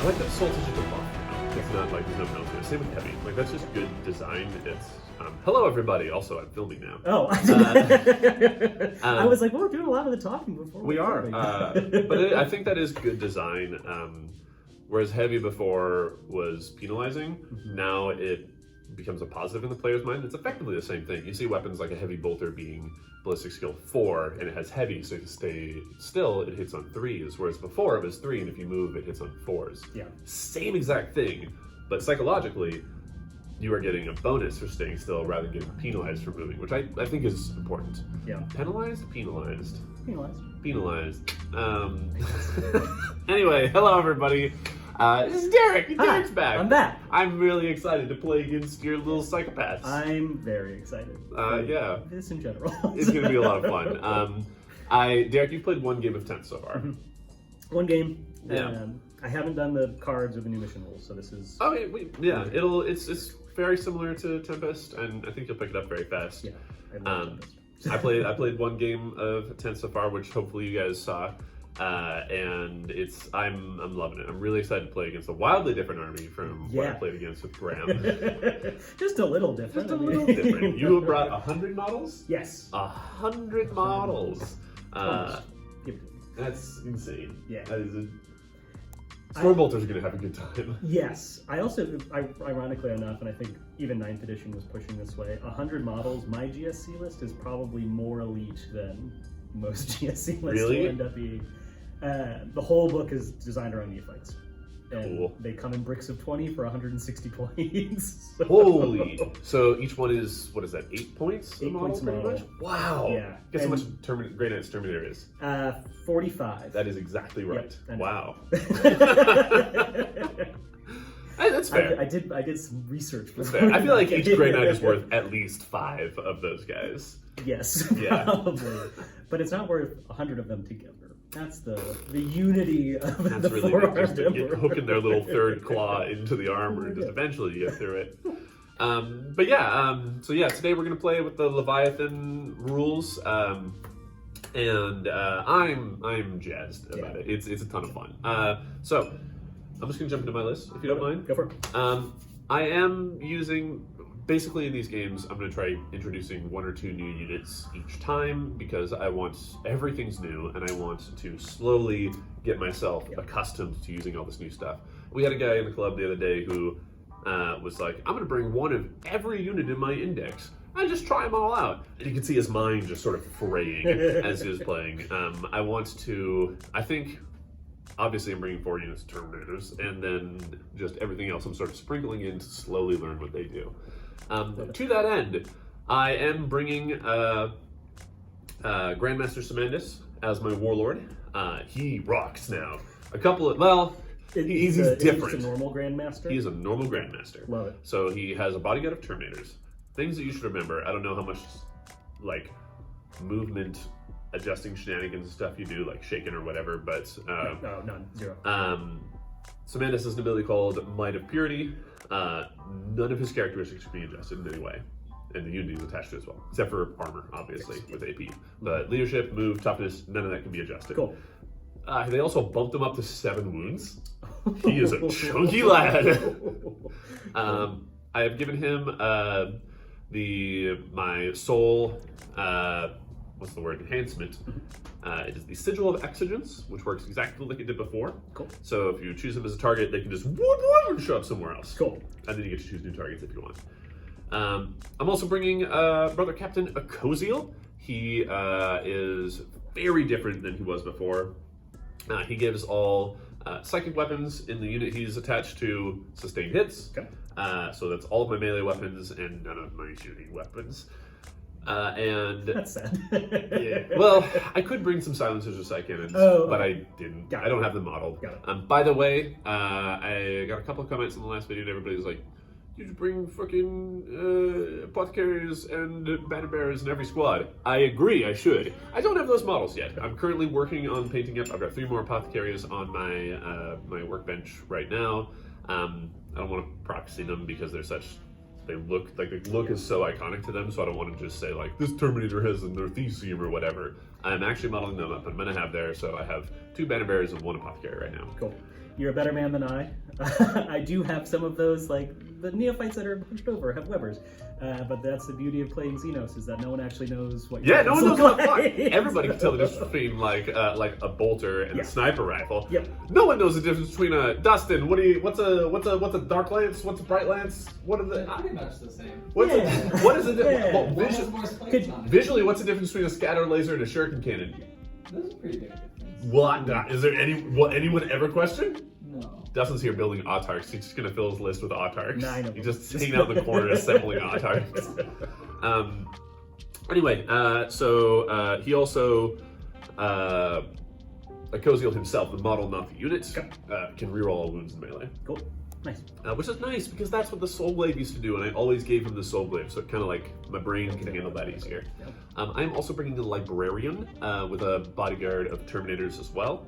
I like that Soul is just a buff. It's not like there's no penalty. Same with Heavy. Like, that's just good design. It's hello everybody. Also, I'm filming now. Oh, I was like, well, we're doing a lot of the talking before. We are, but I think that is good design. Whereas Heavy before was penalizing, now it becomes a positive in the player's mind. It's effectively the same thing. You see weapons like a Heavy Bolter being ballistic skill 4, and it has Heavy, so to stay still, it hits on 3s, whereas before it was 3, and if you move, it hits on 4s. Yeah. Same exact thing, but psychologically, you are getting a bonus for staying still rather than getting penalized for moving, which I think is important. Yeah. Penalized? Penalized. Penalized. Penalized. Anyway, hello everybody. This is Derek. Derek's back. I'm back. I'm really excited to play against your little psychopaths. I'm very excited. Yeah. This in general. It's going to be a lot of fun. Derek, you've played one game of 10 so far. One game. Yeah. I haven't done the cards or the new mission rules, so this is... Okay, it's very similar to Tempest, and I think you'll pick it up very fast. Yeah, I love Tempest. I played one game of 10 so far, which hopefully you guys saw. And I'm loving it. I'm really excited to play against a wildly different army from what I played against with Graham. Just a little different. Just a little different. You have brought 100 models? Yes. 100 models. Give it to me. That's insane. Yeah. That is Stormbolters are going to have a good time. Yes. I also, ironically enough, and I think even 9th edition was pushing this way, 100 models, my GSC list is probably more elite than most GSC lists will end up being. The whole book is designed around neophytes. And cool. They come in bricks of 20 for 160 points. So. Holy! So each one is, what is that, 8 points? 8 points a model. Wow! Yeah. Guess how much Grey Knight's Terminator is? 45. That is exactly right. Yep, wow. That's fair. I did some research. That's fair. I feel like each Grey Knight is worth at least 5 of those guys. Yes, yeah. Probably. But it's not worth 100 of them together. That's the unity of the really four-armed get hooking their little third claw into the armor and just eventually get through it. But yeah, so yeah, today we're gonna play with the Leviathan rules, and I'm jazzed about it. It's a ton of fun. So I'm just gonna jump into my list if you don't mind. Go for it. I am using. Basically, in these games, I'm going to try introducing 1 or 2 new units each time because I want everything's new and I want to slowly get myself accustomed to using all this new stuff. We had a guy in the club the other day who was like, I'm going to bring 1 of every unit in my index. I just try them all out. And you can see his mind just sort of fraying as he was playing. I think, obviously I'm bringing 4 units of Terminators and then just everything else I'm sort of sprinkling in to slowly learn what they do. To that end, I am bringing Grandmaster Semandus as my warlord. He rocks now. He's different. He's a normal Grandmaster? He's a normal Grandmaster. Love it. So he has a bodyguard of Terminators. Things that you should remember. I don't know how much like movement adjusting shenanigans stuff you do, like shaken or whatever, but no, none. 0. Semandus has an ability called Might of Purity. None of his characteristics can be adjusted in any way, and the unity is attached to it as well, except for armor, obviously, with AP. But leadership, move, toughness, none of that can be adjusted. Cool. They also bumped him up to 7 wounds. He is a chunky lad. I have given him my soul. What's the word? Enhancement. It is the Sigil of Exigence, which works exactly like it did before. Cool. So if you choose them as a target, they can just whoop and show up somewhere else. Cool. And then you get to choose new targets if you want. I'm also bringing Brother Captain Akoziel. He is very different than he was before. He gives all psychic weapons in the unit he's attached to sustained hits. Okay. So that's all of my melee weapons and none of my shooting weapons. And that's sad. Yeah. Well, I could bring some silencers or sight cannons, but I didn't. I don't have them modeled. By the way, I got a couple of comments in the last video and everybody was like, you should bring fucking apothecaries and banner bearers in every squad. I agree, I should. I don't have those models yet. I'm currently working on painting up. I've got 3 more apothecaries on my my workbench right now. I don't want to proxy them because they're such... They look like the look is so iconic to them, so I don't want to just say like this Terminator has a Northesium or whatever. I'm actually modeling them up. I'm gonna have there, so I have 2 banner bearers and 1 apothecary right now. Cool. You're a better man than I. I do have some of those, like the neophytes that are pushed over have Webers. But that's the beauty of playing Xenos, is that no one actually knows what Yeah, no one knows what the fuck. like. Everybody can tell the difference between like a bolter and Yeah. a sniper rifle. Yep. No one knows the difference between a Dustin. What's a dark lance? What's a bright lance? What are the Pretty much the same. what is the Yeah. well, One has more spikes on it. visually what's the difference between a scatter laser and a shuriken cannon? There's a pretty big difference. What? Is there anyone ever question? No. Dustin's here building autarks. He's just gonna fill his list with autarks. 9 of He's them. just hanging out in the corner assembling autarks. Anyway, so he also Akoziel himself, the model, not the unit, can reroll all wounds in melee. Cool. Nice. Which is nice because that's what the Soul Glaive used to do, and I always gave him the Soul Glaive, so it kind of like my brain can handle that easier. Yep. I'm also bringing a Librarian with a bodyguard of Terminators as well.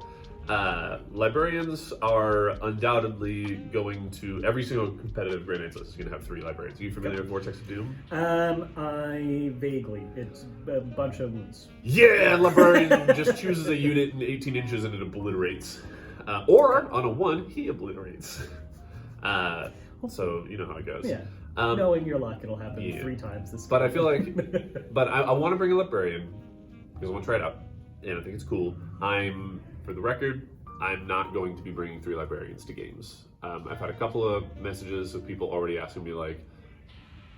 Librarians are undoubtedly going to every single competitive Grand Knights list is going to have 3 librarians. Are you familiar with Vortex of Doom? I vaguely. It's a bunch of wounds. Yeah, Librarian just chooses a unit in 18 inches and it obliterates. Or on a 1, he obliterates. So you know how it goes. Yeah. Um, Knowing your luck, it'll happen yeah. 3 times this But I game. feel like, but I want to bring a Librarian because I want to try it out, and I think it's cool. For the record, I'm not going to be bringing 3 Librarians to games. I've had a couple of messages of people already asking me like,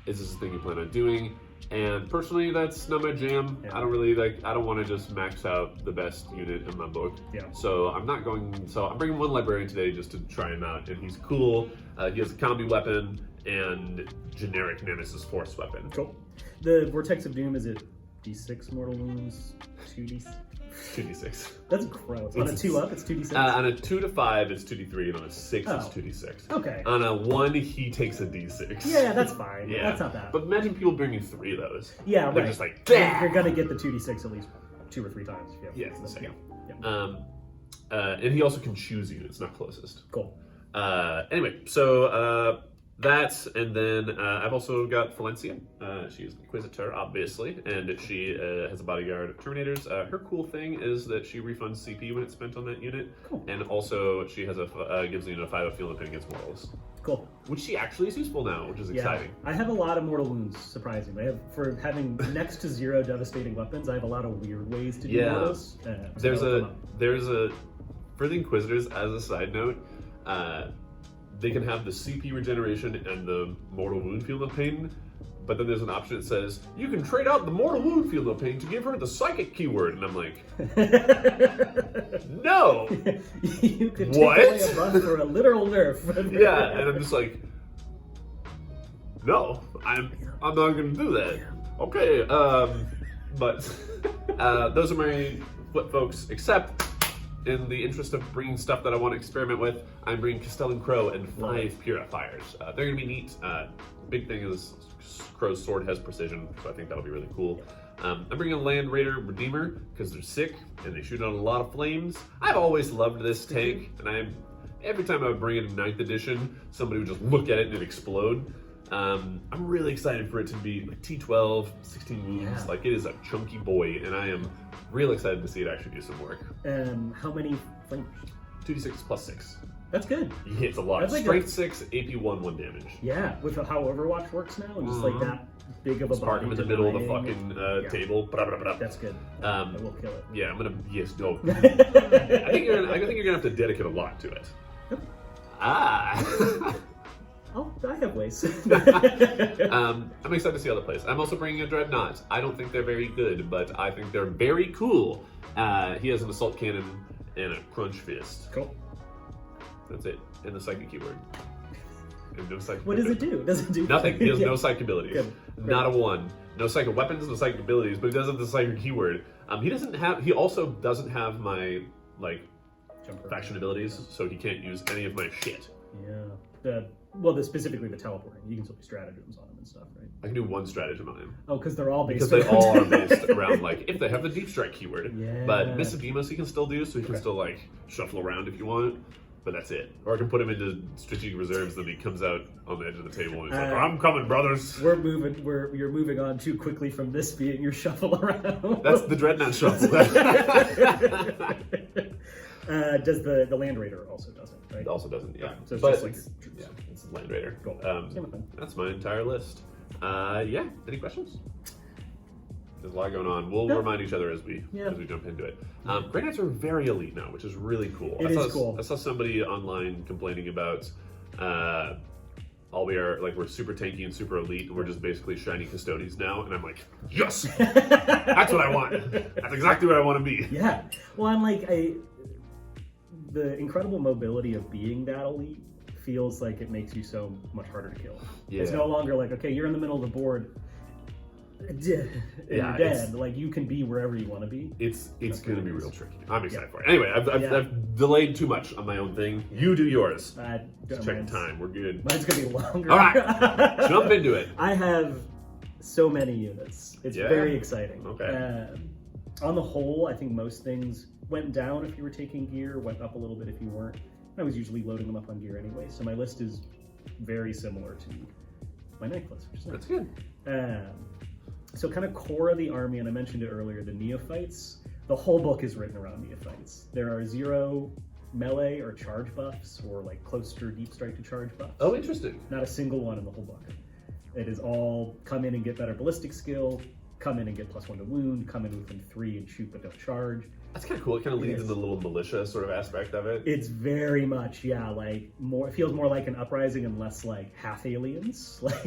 "Is this a thing you plan on doing?" And personally, that's not my jam. Yeah. I don't really like. I don't want to just max out the best unit in my book. Yeah. So I'm not going. So I'm bringing 1 Librarian today just to try him out, and he's cool. He has a combi weapon and generic Nemesis Force weapon. Cool. The Vortex of Doom, is it D6 mortal wounds? 2D6? 2d6. That's gross. On a 2 up, it's 2D6? On a 2 to 5, it's 2d3, and on a 6, Oh. it's 2d6. Okay. On a 1, he takes a d6. Yeah, that's fine. Yeah. That's not bad. But imagine people bringing 3 of those. Yeah, They're right. just like, You're gonna get the 2d6 at least 2 or 3 times. Yeah, it's insane. Yeah. And he also can choose units, not closest. Cool. Anyway, so that, and then I've also got Valencia. She's an Inquisitor, obviously, and she has a bodyguard of Terminators. Her cool thing is that she refunds CP when it's spent on that unit, Cool. and also she has gives the unit a 5 field and against mortals, Cool. which she actually is useful now, which is exciting. I have a lot of mortal wounds, surprisingly. For having next to 0 devastating weapons, I have a lot of weird ways to do Yeah. mortals. So There's that'll a come up. for the Inquisitors, as a side note, they can have the CP regeneration and the mortal wound field of pain, but then there's an option that says you can trade out the mortal wound field of pain to give her the psychic keyword, and I'm like, no. You could take What? away a buff for a literal nerf. Yeah, and I'm just like, no, I'm not gonna do that. Okay, but those are my flip folks, except in the interest of bringing stuff that I want to experiment with, I'm bringing Castellan Crow and 5 Purifiers. They're gonna be neat. Big thing is Crow's sword has precision, so I think that'll be really cool. I'm bringing a Land Raider Redeemer because they're sick and they shoot out a lot of flames. I've always loved this tank, and every time I would bring it in 9th edition, somebody would just look at it and it'd explode. I'm really excited for it to be like T12, 16 wounds. Yeah. Like, it is a chunky boy, and I am real excited to see it actually do some work. How many flames? 2d6 plus 6. That's good. He hits a lot. That's like Strength 6, AP 1 damage. Yeah, with how Overwatch works now, and just like that big of a Just park him body in the middle of the denying- fucking Yeah. table. Blah, blah, blah. That's good. I will kill it. Yeah, I'm gonna. Yes, no. I think you're gonna have to dedicate a lot to it. Ah. Oh, I have ways. I'm excited to see how that plays. I'm also bringing a Dreadnought. I don't think they're very good, but I think they're very cool. He has an assault cannon and a crunch fist. Cool. That's it. And the psychic keyword. And no psychic What does it do? Does it do Nothing. He has Yeah. no psychic abilities. Good. Not a 1. No psychic weapons, no psychic abilities, but he does have the psychic keyword. He also doesn't have my Jumper. faction abilities, so he can't use any of my shit. Yeah. Specifically the teleporting. You can still do stratagems on them and stuff, right? I can do 1 stratagem on him. Oh, because they're all based Because they around- all are based around, if they have the deep strike keyword. Yeah. But Misogemos he can still do, so he can Okay. still, shuffle around if you want. But that's it. Or I can put him into strategic reserves, then he comes out on the edge of the table and he's like, I'm coming, brothers. You're moving on too quickly from this being your shuffle around. That's the Dreadnought shuffle. Does the Land Raider also doesn't, right? It also doesn't, yeah. So it's But just like it's, your troops. yeah, it's Land Raider. Cool. Same with them. That's my entire list. Yeah, any questions? There's a lot going on. We'll No. remind each other as we jump into it. Grey Knights are very elite now, which is really cool. It is cool. I saw somebody online complaining about we're super tanky and super elite, and we're just basically shiny custodians now. And I'm like, yes, that's what I want. That's exactly what I want to be. Yeah. Well, I'm like, the incredible mobility of being that elite feels like it makes you so much harder to kill. Yeah. It's no longer like, okay, you're in the middle of the board, and you're dead. Like, you can be wherever you want to be. It's going to be real tricky. I'm excited for it. Anyway, I've delayed too much on my own thing. You do yours. Just checking time. We're good. Mine's going to be longer. All right. Jump into it. I have so many units. It's very exciting. Okay. On the whole, I think most things went down if you were taking gear, went up a little bit if you weren't. I was usually loading them up on gear anyway, so my list is very similar to my ninth list, which is nice. That's good. So kind of core of the army, and I mentioned it earlier, the neophytes. The whole book is written around neophytes. There are 0 melee or charge buffs, or like closer deep strike to charge buffs. Oh, interesting. Not a single one in the whole book. It is all come in and get better ballistic skill, come in and get +1 to wound, come in within 3 and shoot but don't charge. That's kind of cool. It kind of leads into the little militia sort of aspect of it. It's very much, like more. It feels more like an uprising and less like half aliens, like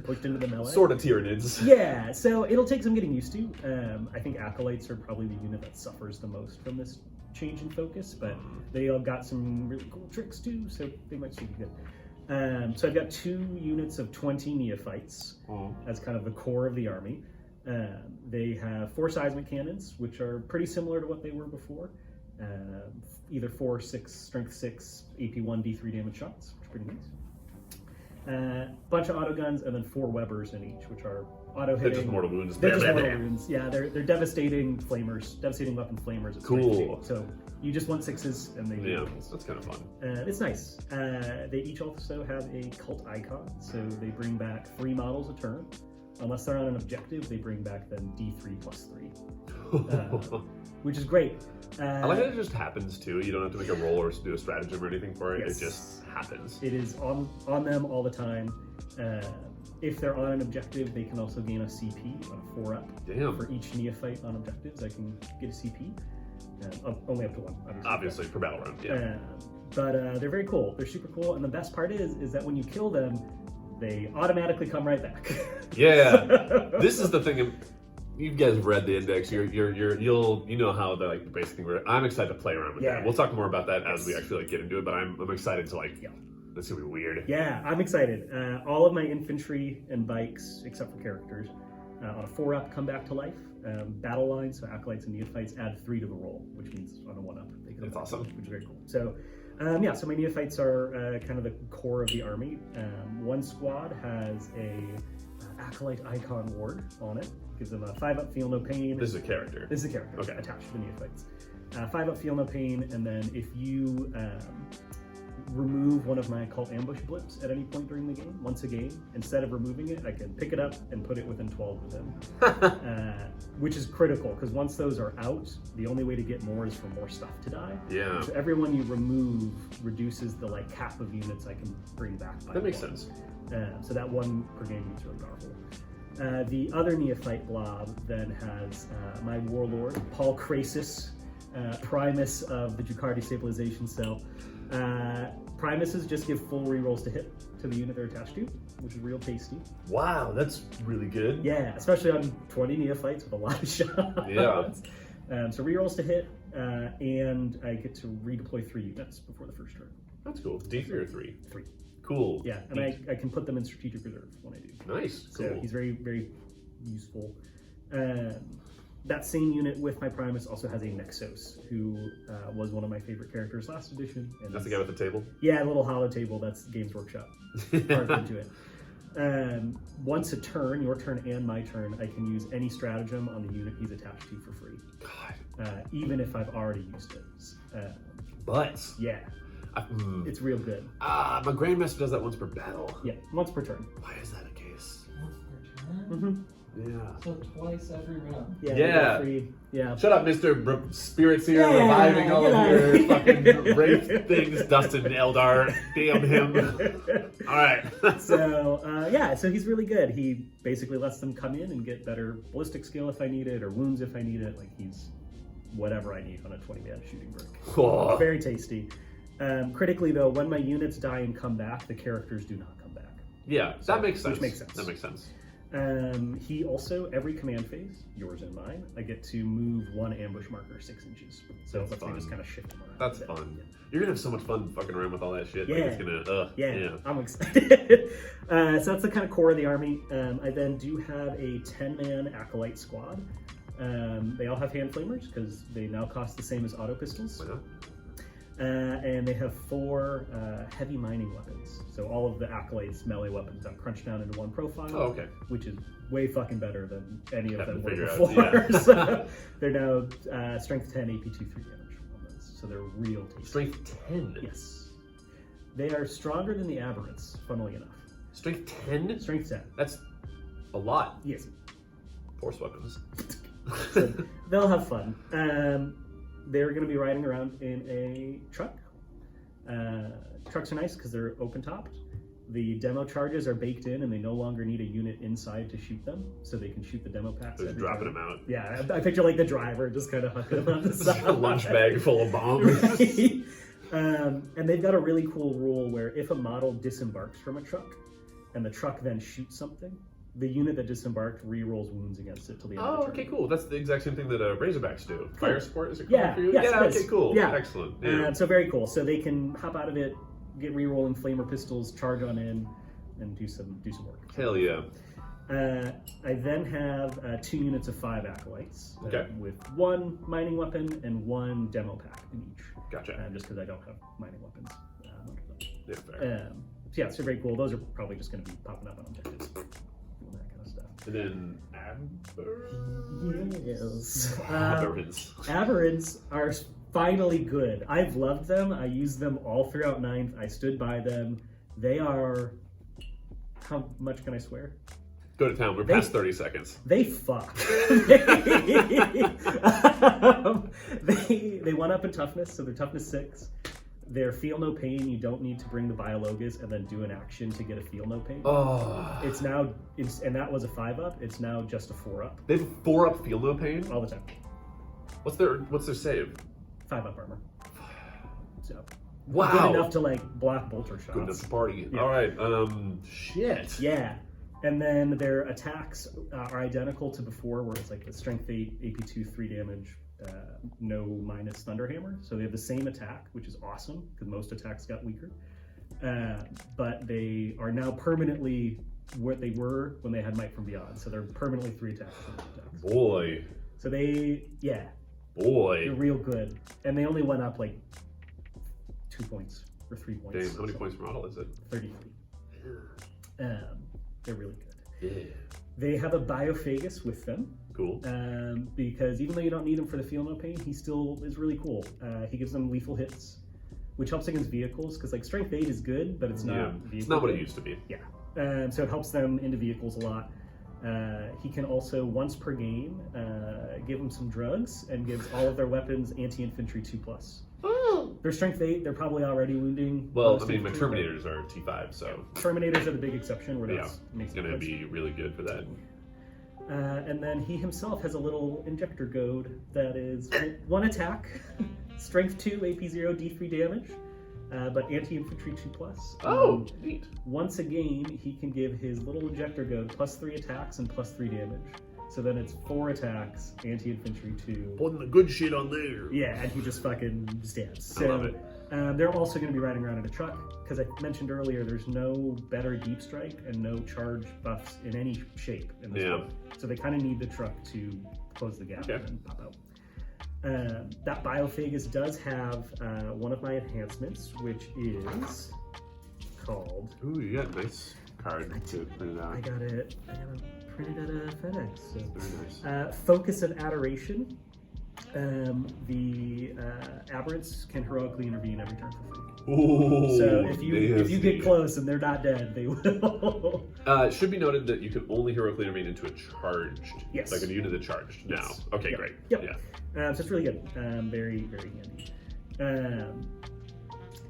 pushed into the melee. Sort of Tyranids. Yeah, so it'll take some getting used to. I think acolytes are probably the unit that suffers the most from this change in focus, but they all got some really cool tricks too, so they might still be good. So I've got 2 units of 20 neophytes as kind of the core of the army. They have 4 seismic cannons, which are pretty similar to what they were before. Either 4, 6, strength 6, AP 1, D3 damage shots, which are pretty nice. Bunch of auto guns, and then 4 Webers in each, which are auto hitting. They're just mortal wounds. They're just mortal wounds. Yeah, they're devastating flamers, devastating weapon flamers. It's cool. So you just want 6s, and they do things. That's kind of fun. It's nice. They each also have a cult icon, so they bring back 3 models a turn. Unless they're on an objective, they bring back then D3 +3, which is great. I like that it just happens too. You don't have to make a roll or do a stratagem or anything for it. Yes. It just happens. It is on them all the time. If they're on an objective, they can also gain a CP on a 4-up. Damn. For each neophyte on objectives, I can get a CP. Only up to 1. Obviously, per battle round. Yeah. But they're very cool. They're super cool, and the best part is that when you kill them, they automatically come right back. Yeah, this is the thing. You guys have read the index. You know how the basic thing. I'm excited to play around with that. We'll talk more about that as we actually get into it. But I'm excited to It's gonna be weird. Yeah, I'm excited. All of my infantry and bikes, except for characters, on a 4-up come back to life. Battle lines, so acolytes and neophytes add 3 to the roll, which means on a 1-up they come That's back, awesome. which is very cool. So. So my neophytes are kind of the core of the army. One squad has a acolyte icon ward on it. Gives them a 5-up, feel no pain. This is a character. This is a character attached to the neophytes. 5-up, feel no pain, and then if you remove one of my cult ambush blips at any point during the game, once a game, instead of removing it, I can pick it up and put it within 12 of them. Which is critical, because once those are out, the only way to get more is for more stuff to die. Yeah. So every one you remove reduces the cap of units I can bring back by That makes 1. sense. So that 1 per game is really powerful. The other neophyte blob then has my warlord, Paul Crasis, Primus of the Jucar Destabilization Cell. Primuses just give full rerolls to hit to the unit they're attached to, which is real tasty. Wow, that's really good. Yeah, especially on 20 neophytes with a lot of shots. Yeah. So rerolls to hit, and I get to redeploy 3 units before the first turn. That's cool. D3 or 3? 3. Cool. Yeah, and I can put them in strategic reserve when I do. Nice. So cool. he's very, very useful. That same unit with my Primus also has a Nexos, who was one of my favorite characters last edition. And That's the guy with the table? Yeah, a little hollow table. That's Games Workshop. Carved into it. Once a turn, your turn and my turn, I can use any stratagem on the unit he's attached to for free. God. Even if I've already used it. But. Yeah. It's real good. My Grandmaster does that once per battle. Yeah, once per turn. Why is that a case? Once per turn? Yeah. So twice every round. Yeah. Yeah. Shut up, Mr. Spirits here, Yeah, reviving all you know. of your fucking wraith things. Dustin Eldar, damn him. All right. So he's really good. He basically lets them come in and get better ballistic skill if I need it, or wounds if I need it. Like, he's whatever I need on a 20-man shooting brick. Cool. Very tasty. Critically, though, when my units die and come back, the characters do not come back. Yeah, that makes sense. Which makes sense. That makes sense. He also, every command phase, yours and mine, I get to move one ambush marker 6 inches. So That's let's say fun. just kind of shift them around. That's fun. Yeah. You're gonna have so much fun fucking around with all that shit. Yeah. Like, it's gonna, Yeah, I'm excited. So that's the kind of core of the army. I then do have a 10-man acolyte squad. They all have hand flamers because they now cost the same as auto pistols. Why not? And they have 4 heavy mining weapons. So all of the acolytes melee weapons got crunched down into one profile. Oh, okay. Which is way fucking better than any of them were figure before. out, yeah. So they're now strength 10, AP 2, 3 damage on those. So they're real tasty. Strength 10? Yes. They are stronger than the aberrants, funnily enough. Strength 10? Strength 10. That's a lot. Yes. Force weapons. So they'll have fun. They're going to be riding around in a truck. Trucks are nice because they're open topped. The demo charges are baked in, and they no longer need a unit inside to shoot them, so they can shoot the demo packs. Just dropping them out. Yeah, I picture like the driver just kind of hucking them on the side. A lunch bag full of bombs. Right? And they've got a really cool rule where if a model disembarks from a truck, and the truck then shoots something, the unit that disembarked re-rolls wounds against it till the end of the turn. Okay, cool. That's the exact same thing that Razorbacks do. Cool. Fire support, is it called Yeah, for you? yes, Yeah, it is. okay, cool. Yeah. Excellent. Yeah. So very cool. So they can hop out of it, get re-rolling flamer pistols, charge on in, and do some work. Hell yeah. I then have 2 units of 5 acolytes. Okay. With 1 mining weapon and 1 demo pack in each. Gotcha. Just because I don't have mining weapons. Yeah, fair. So yeah, so very cool. Those are probably just going to be popping up on objectives. Doing that kind of stuff. And then Yes. Aberrants. Aberrants are finally good. I've loved them. I used them all throughout 9th. I stood by them. They are... How much can I swear? Go to town. We're past 30 seconds. They fuck. They went up in toughness, so they're toughness 6. They're feel no pain. You don't need to bring the Biologus and then do an action to get a feel no pain. Oh. It's now, and that was a 5-up. It's now just a 4-up. They have 4-up feel no pain? All the time. What's their save? 5-up armor. So Wow. good enough to like block bolter shots. Good enough to party. Yeah. All right. Shit. Yeah. And then their attacks are identical to before, where it's like the strength 8, AP 2, 3 damage, no minus Thunderhammer. So they have the same attack, which is awesome because most attacks got weaker. But they are now permanently what they were when they had Might from Beyond. So they're permanently 3 attacks. Boy. So they're Boy. real good. And they only went up like 2 points or 3 points. Damn, how many points per model is it? 33. They're really good. Yeah. They have a Biophagus with them. Cool. Because even though you don't need him for the feel no pain, he still is really cool. He gives them lethal hits, which helps against vehicles, because like strength 8 is good, but it's not It's not what it used to be. Yeah. So it helps them into vehicles a lot. He can also, once per game, give them some drugs and gives all of their weapons anti-infantry 2+. They're strength 8, they're probably already wounding. Well, most I mean, my infantry, Terminators are T5, so but Terminators are the big exception where yeah, that's makes it's going to difference. be really good for that. And then he himself has a little injector goad that is 1 attack, strength 2, AP 0, D3 damage, but anti-infantry 2+. Oh, neat. Once a game, he can give his little injector goad +3 attacks and +3 damage. So then it's 4 attacks, anti-infantry 2. Putting the good shit on there. Yeah, and he just fucking stabs. I love it. They're also going to be riding around in a truck, because I mentioned earlier there's no better deep strike and no charge buffs in any shape in this book. So they kind of need the truck to close the gap and pop out. That Biophagus does have one of my enhancements, which is called... Ooh, you got a nice card to print it out. I got it printed at a FedEx. So. Very nice. Focus of Adoration. The aberrants can heroically intervene every turn for free. Ooh, So if you nasty. get close and they're not dead, they will. It should be noted that you can only heroically intervene into a charged, Yes. like a unit that charged now. Yes. Okay, Yep. great. Yep. Yeah. So it's really good. Very, very handy.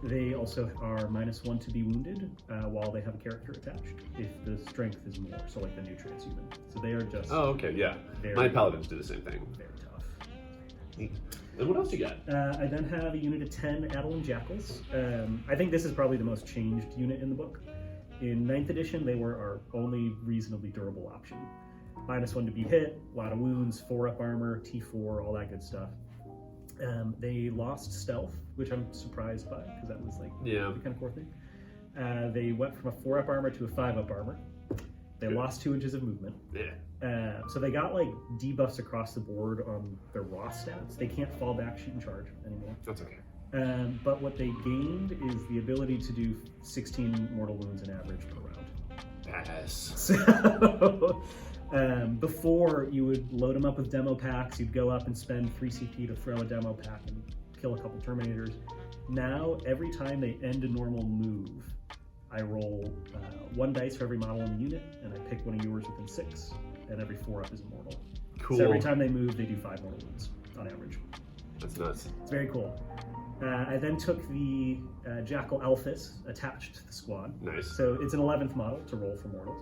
They also are -1 to be wounded while they have a character attached, if the strength is more, so like the new transhuman. So they are just Oh, okay, yeah. very, My paladins do the same thing. very tough. Neat. And what else you got? I then have a unit of 10 Adeline Jackals. I think this is probably the most changed unit in the book. In 9th edition, they were our only reasonably durable option. -1 to be hit, a lot of wounds, 4-up armor, T4, all that good stuff. They lost stealth, which I'm surprised by, because that was like Yeah. the kind of core thing. They went from a 4-up armor to a 5-up armor. They Good. lost 2 inches of movement. Yeah. So they got like debuffs across the board on their raw stats. They can't fall back, shoot, and charge anymore. That's okay. But what they gained is the ability to do 16 mortal wounds in average per round. Pass. So before, you would load them up with demo packs. You'd go up and spend 3 CP to throw a demo pack and kill a couple Terminators. Now, every time they end a normal move, I roll 1 dice for every model in the unit, and I pick one of yours within 6, and every 4-up is immortal. Cool. So every time they move, they do 5 mortal wounds on average. That's nuts. It's very cool. I then took the Jackal Alphys attached to the squad. Nice. So it's an 11th model to roll for mortals.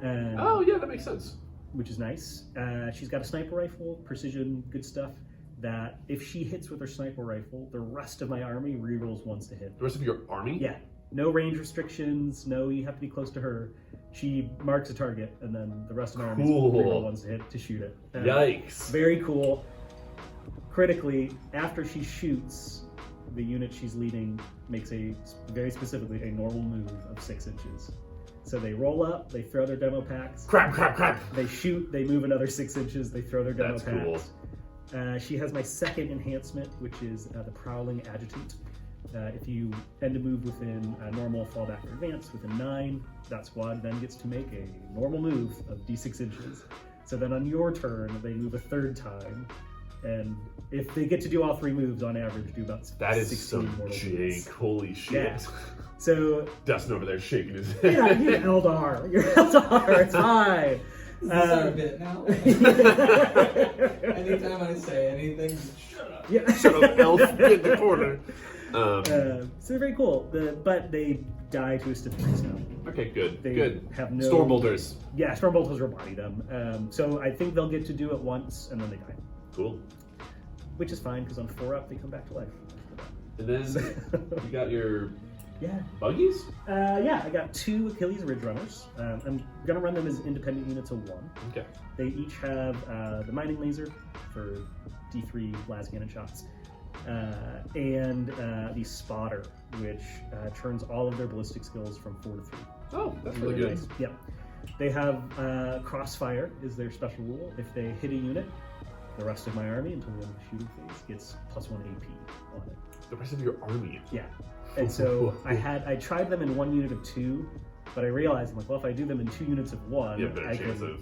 Oh, yeah, that makes sense. Which is nice. She's got a sniper rifle, precision, good stuff, that if she hits with her sniper rifle, the rest of my army rerolls once to hit. The rest of your army? Yeah. No range restrictions, no you have to be close to her. She marks a target, and then the rest of my army reroll once to hit to shoot it. Yikes. Very cool. Critically, after she shoots, the unit she's leading makes very specifically a normal move of 6 inches. So they roll up, they throw their demo packs. Crap, crap, crap. They shoot, they move another 6 inches, they throw their demo That's packs. She has my second enhancement, which is the Prowling Adjutant. If you end a move within normal, fallback, or advance within 9, that squad then gets to make a normal move of d6 inches. So then on your turn, they move a 3rd time, and if they get to do all 3 moves, on average, do about 16 That is some mortal Jake. wounds. Holy shit. Yeah. So Dustin over there shaking his head. yeah, you're Eldar. You're Eldar. It's fine. Is this our bit now? Anytime I say anything, shut up. Yeah. Shut up, elf. Get in the corner. So they're very cool, but they die to a stiff freeze now. Okay, good. They Good. have no Stormbolters. Yeah, Stormbolters rebody them. So I think they'll get to do it once and then they die, Cool. which is fine because on 4-up they come back to life. And then you got your Yeah. buggies? Yeah, I got 2 Achilles Ridge Runners. I'm gonna run them as independent units of 1. Okay. They each have the mining laser for D3 las cannon shots, and the spotter, which turns all of their ballistic skills from 4 to 3. Oh, that's really good. Nice. Yep. They have crossfire is their special rule. If they hit a unit, the rest of my army until the end of the shooting phase gets +1 AP on it. The rest of your army. Yeah. And so I tried them in 1 unit of 2, but I realized I'm like, well, if I do them in 2 units of 1, You have a better chance of.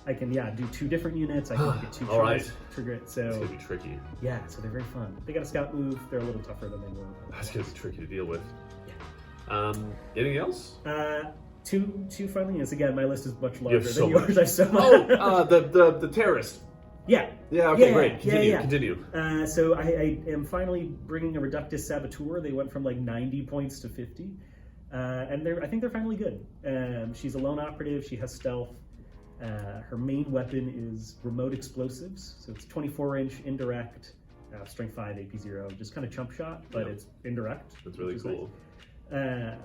I can do 2 different units. I can get 2 All tries, right. trigger it. It's So gonna be tricky. yeah, so they're very fun. They got a scout move. They're a little tougher than they were. That's gonna be tricky to deal with. Anything else? Two friendly units. Again, my list is much have larger so than yours. much. I have so much. Oh, the terrorist. Yeah. Yeah. Okay. Yeah, Great. yeah, Continue. yeah. Continue. So I am finally bringing a Reductus Saboteur. They went from like 90 points to 50. And I think they're finally good. She's a lone operative. She has stealth. Her main weapon is remote explosives. So it's 24-inch indirect, strength 5, AP 0, just kind of chump shot, but Yeah. it's indirect. That's really which is cool. nice.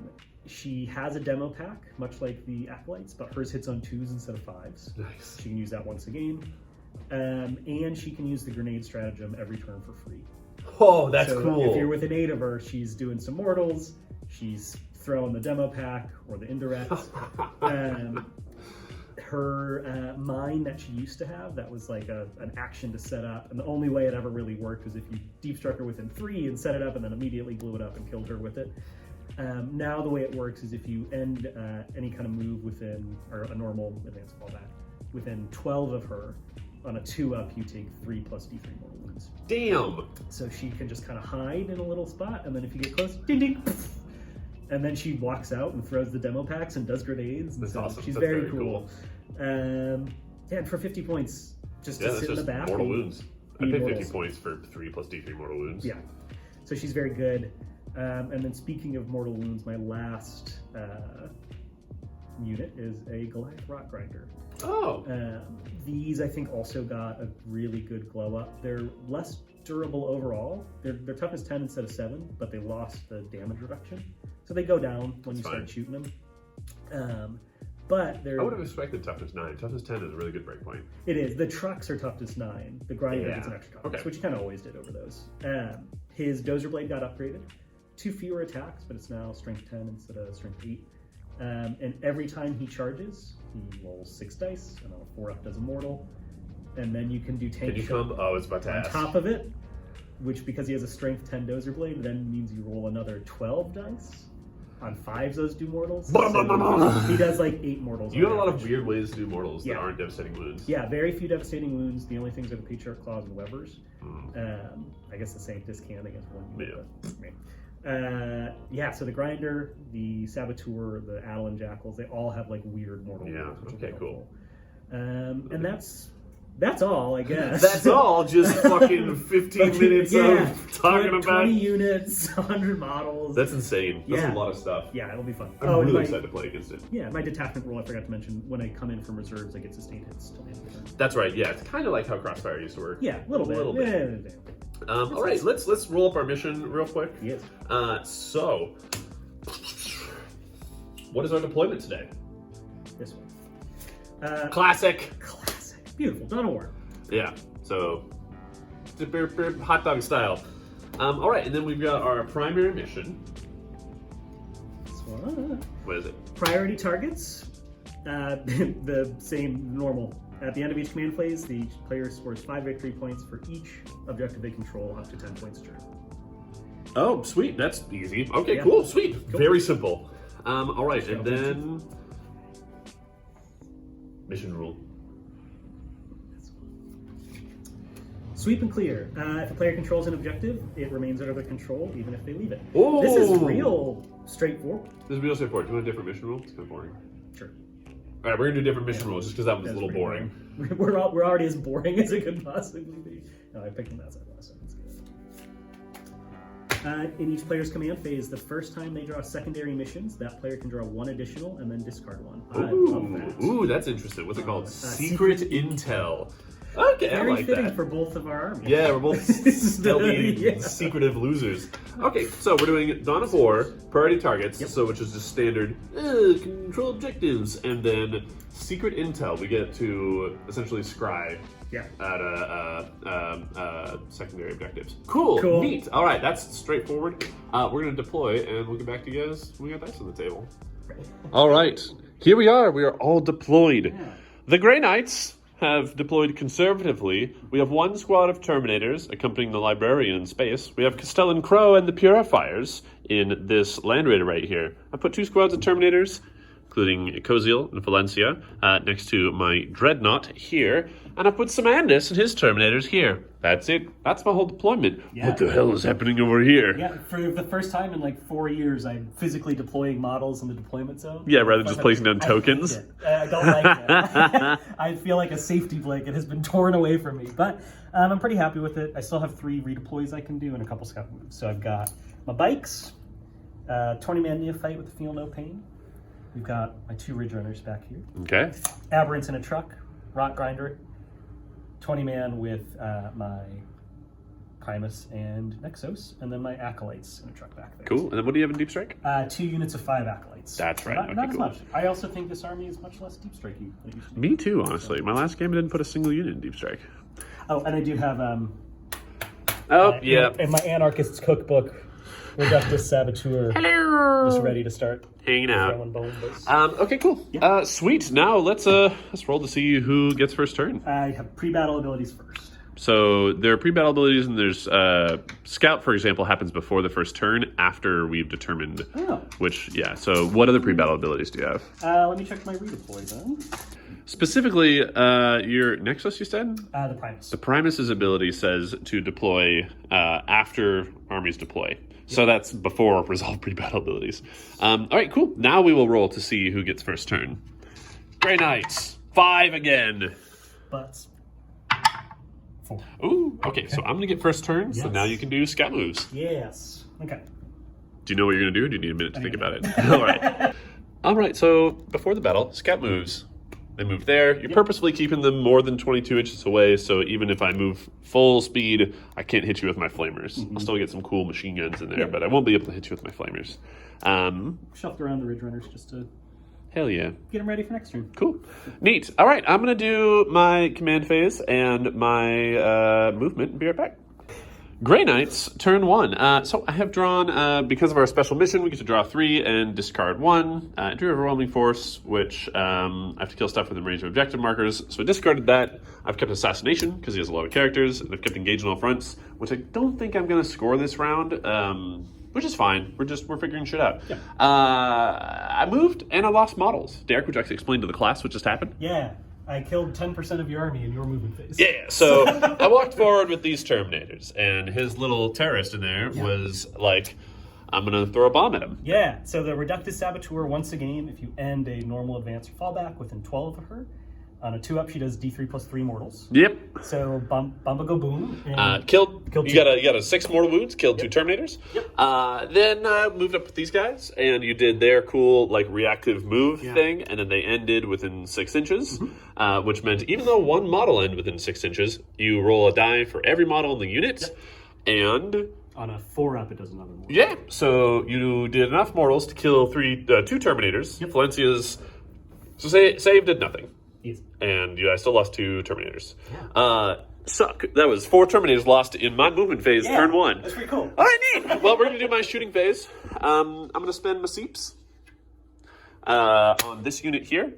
She has a demo pack, much like the Acolytes, but hers hits on 2s instead of 5s. Nice. She can use that once a game. And she can use the grenade stratagem every turn for free. Oh, that's So cool. if you're within 8 of her, she's doing some mortals, she's throwing the demo pack or the indirect. Her mine that she used to have, that was like an action to set up, and the only way it ever really worked was if you deep struck her within 3 and set it up and then immediately blew it up and killed her with it. Now the way it works is if you end any kind of move within, or a normal advanced fallback, within 12 of her, on a 2-up, you take 3 plus D3 mortal wounds. Damn. So she can just kind of hide in a little spot, and then if you get close, ding ding, and then she walks out and throws the demo packs and does grenades. And That's awesome. She's That's very cool. Yeah, and for 50 points, just to sit in the back. Mortal wounds. I paid 50 mortals. points for 3 plus D3 mortal wounds. Yeah, so she's very good. And then speaking of mortal wounds, my last unit is a Goliath Rock Grinder. Oh. These I think also got a really good glow up. They're less durable overall. They're toughness 10 instead of 7, but they lost the damage reduction, so they go down when you start shooting them. But they're. I would have expected toughness 9. Toughness 10 is a really good breakpoint. It is. The trucks are toughness 9. The grinder gets an extra toughness, Okay. which you kind of always did over those. His Dozer Blade got upgraded. 2 fewer attacks, but it's now strength 10 instead of strength 8. And every time he charges, he rolls 6 dice, and on a 4-up does a mortal. And then you can do tank Can you shot come? Oh, it's about to on ask. top of it, which because he has a strength 10 Dozer Blade, then means you roll another 12 dice. On 5s, those do mortals. So he does like 8 mortals. You got a lot of average. weird ways to do mortals Yeah. that aren't devastating wounds. Yeah, very few devastating wounds. The only things are the Patriarch Claws and Webers. Mm. I guess the Sanctus can against one. Yeah. Yeah, so the Grinder, the Saboteur, the Adelan Jackals, they all have like weird mortal Yeah, wounds, which okay, is cool. helpful. And that's all, I guess. That's all. Just fucking 15 minutes of talking 20 about. units, 100 models. That's insane. That's Yeah. a lot of stuff. Yeah, it'll be fun. I'm and really excited to play against it. Yeah, my detachment rule, I forgot to mention, when I come in from reserves, I get sustained hits till the end of the turn. That's right. Yeah, it's kind of like how Crossfire used to work. Yeah, a little bit. Yeah. All right, let's roll up our mission real quick. Yes. So, what is our deployment today? This one. Classic. Beautiful. Dawn of War. Yeah. So, hot dog style. All right, and then we've got our primary mission. This one. What is it? Priority targets. The same normal. At the end of each command phase, the player scores 5 victory points for each objective they control, up to 10 points a turn. Oh, sweet. That's easy. Okay, Yeah. cool. Sweet. Cool. Very simple. All right, and then mission rule. Sweep and clear. If a player controls an objective, it remains under their control, even if they leave it. Oh! This is real straightforward. This is real straightforward. Do you want a different mission rule? It's kind of boring. Sure. All right, we're gonna do different mission rules just because that was a That's little pretty boring. We're already as boring as it could possibly be. No, I picked them outside last time. That's good. In each player's command phase, the first time they draw secondary missions, that player can draw 1 additional and then discard 1. I love that. Ooh, that's interesting. What's it called? Secret Intel. Okay, Very I like fitting that. for both of our armies. Yeah, we're both stealthy, Yeah. secretive losers. Okay, so we're doing Dawn of War, priority targets, Yep. so which is just standard control objectives, and then secret intel. We get to essentially scry Yeah. at secondary objectives. Cool, neat. All right, that's straightforward. We're gonna deploy, and we'll get back to you guys when we got dice on the table. All right, here we are. We are all deployed. Yeah. The Grey Knights have deployed conservatively. We have 1 squad of Terminators accompanying the Librarian in space. We have Castellan Crow and the Purifiers in this Land Raider right here. I put 2 squads of Terminators, including Koziel and Valencia, next to my Dreadnought here. And I put Samandus and his Terminators here. That's it. That's my whole deployment. Yeah. What the hell is happening over here? Yeah, for the first time in like 4 years, I'm physically deploying models in the deployment zone. Yeah, rather than just placing down tokens. I hate it. I don't like it. I feel like a safety blanket has been torn away from me, but I'm pretty happy with it. I still have 3 redeploys I can do and a couple scout moves. So I've got my bikes, 20-man neophyte with Feel No Pain. We've got my 2 Ridge Runners back here. Okay. Aberrants in a truck, Rock Grinder, 20-man with my Primus and Nexos, and then my Acolytes in a truck back there. Cool. And then what do you have in Deep Strike? 2 units of 5 Acolytes. That's right. Not, Okay, not as cool. much. I also think this army is much less deep strikey than it used to be. Me too, honestly. My last game I didn't put a single unit in Deep Strike. Oh, and I do have yeah. in my Anarchist's cookbook, Reductus Saboteur. Hello. Just ready to start Hanging out. throwing bones. Okay, cool. Yeah. Sweet. Now let's roll to see who gets first turn. I have pre-battle abilities first. So there are pre-battle abilities, and there's Scout, for example, happens before the first turn after we've determined Oh. which. Yeah. So what other pre-battle abilities do you have? Let me check my redeploy then. Specifically, your Nexus, you said? The Primus. The Primus's ability says to deploy after armies deploy. So that's before resolve pre-battle abilities. All right, cool. Now we will roll to see who gets first turn. Grey Knights, 5 again. Butts. 4. Ooh, okay, so I'm going to get first turn, so Yes. now you can do scout moves. Yes. Okay. Do you know what you're going to do, or do you need a minute to think about it? All right. All right, so before the battle, scout moves. They move there. You're purposefully keeping them more than 22 inches away, so even if I move full speed, I can't hit you with my flamers. I'll still get some cool machine guns in there, but I won't be able to hit you with my flamers. Shuffled around the Ridge Runners just to Hell yeah. get them ready for next turn. Cool. Neat. All right, I'm going to do my command phase and my movement and be right back. Grey Knights, turn 1. So I have drawn, because of our special mission, we get to draw 3 and discard 1. I drew Overwhelming Force, which I have to kill stuff within range of objective markers. So I discarded that. I've kept Assassination, because he has a lot of characters, and I've kept Engage on all fronts, which I don't think I'm going to score this round, which is fine. We're figuring shit out. Yeah. I moved, and I lost models. Derek, would you like to explain to the class what just happened? Yeah. I killed 10% of your army in your movement phase. Yeah, so I walked forward with these Terminators, and his little terrorist in there was like, I'm going to throw a bomb at him. Yeah, so the Reductus Saboteur, once a game, if you end a normal advance or fallback within 12 of her, on a 2-up, she does D3 plus 3 mortals. Yep. So, Bamba go boom. And Killed two. you got a 6 mortal wounds, killed 2 Terminators. Yep. Then moved up with these guys, and you did their cool like reactive move thing, and then they ended within 6 inches, which meant even though one model ended within 6 inches, you roll a die for every model in the unit, and on a 4-up, it does another mortal. yeah, so you did enough mortals to kill 2 Terminators. Yep. Valencia's save did nothing. Easy. And I still lost 2 Terminators. Suck. That was 4 Terminators lost in my movement phase, turn 1. That's pretty cool. All right, neat. Well, we're going to do my shooting phase. I'm going to spend my seeps on this unit here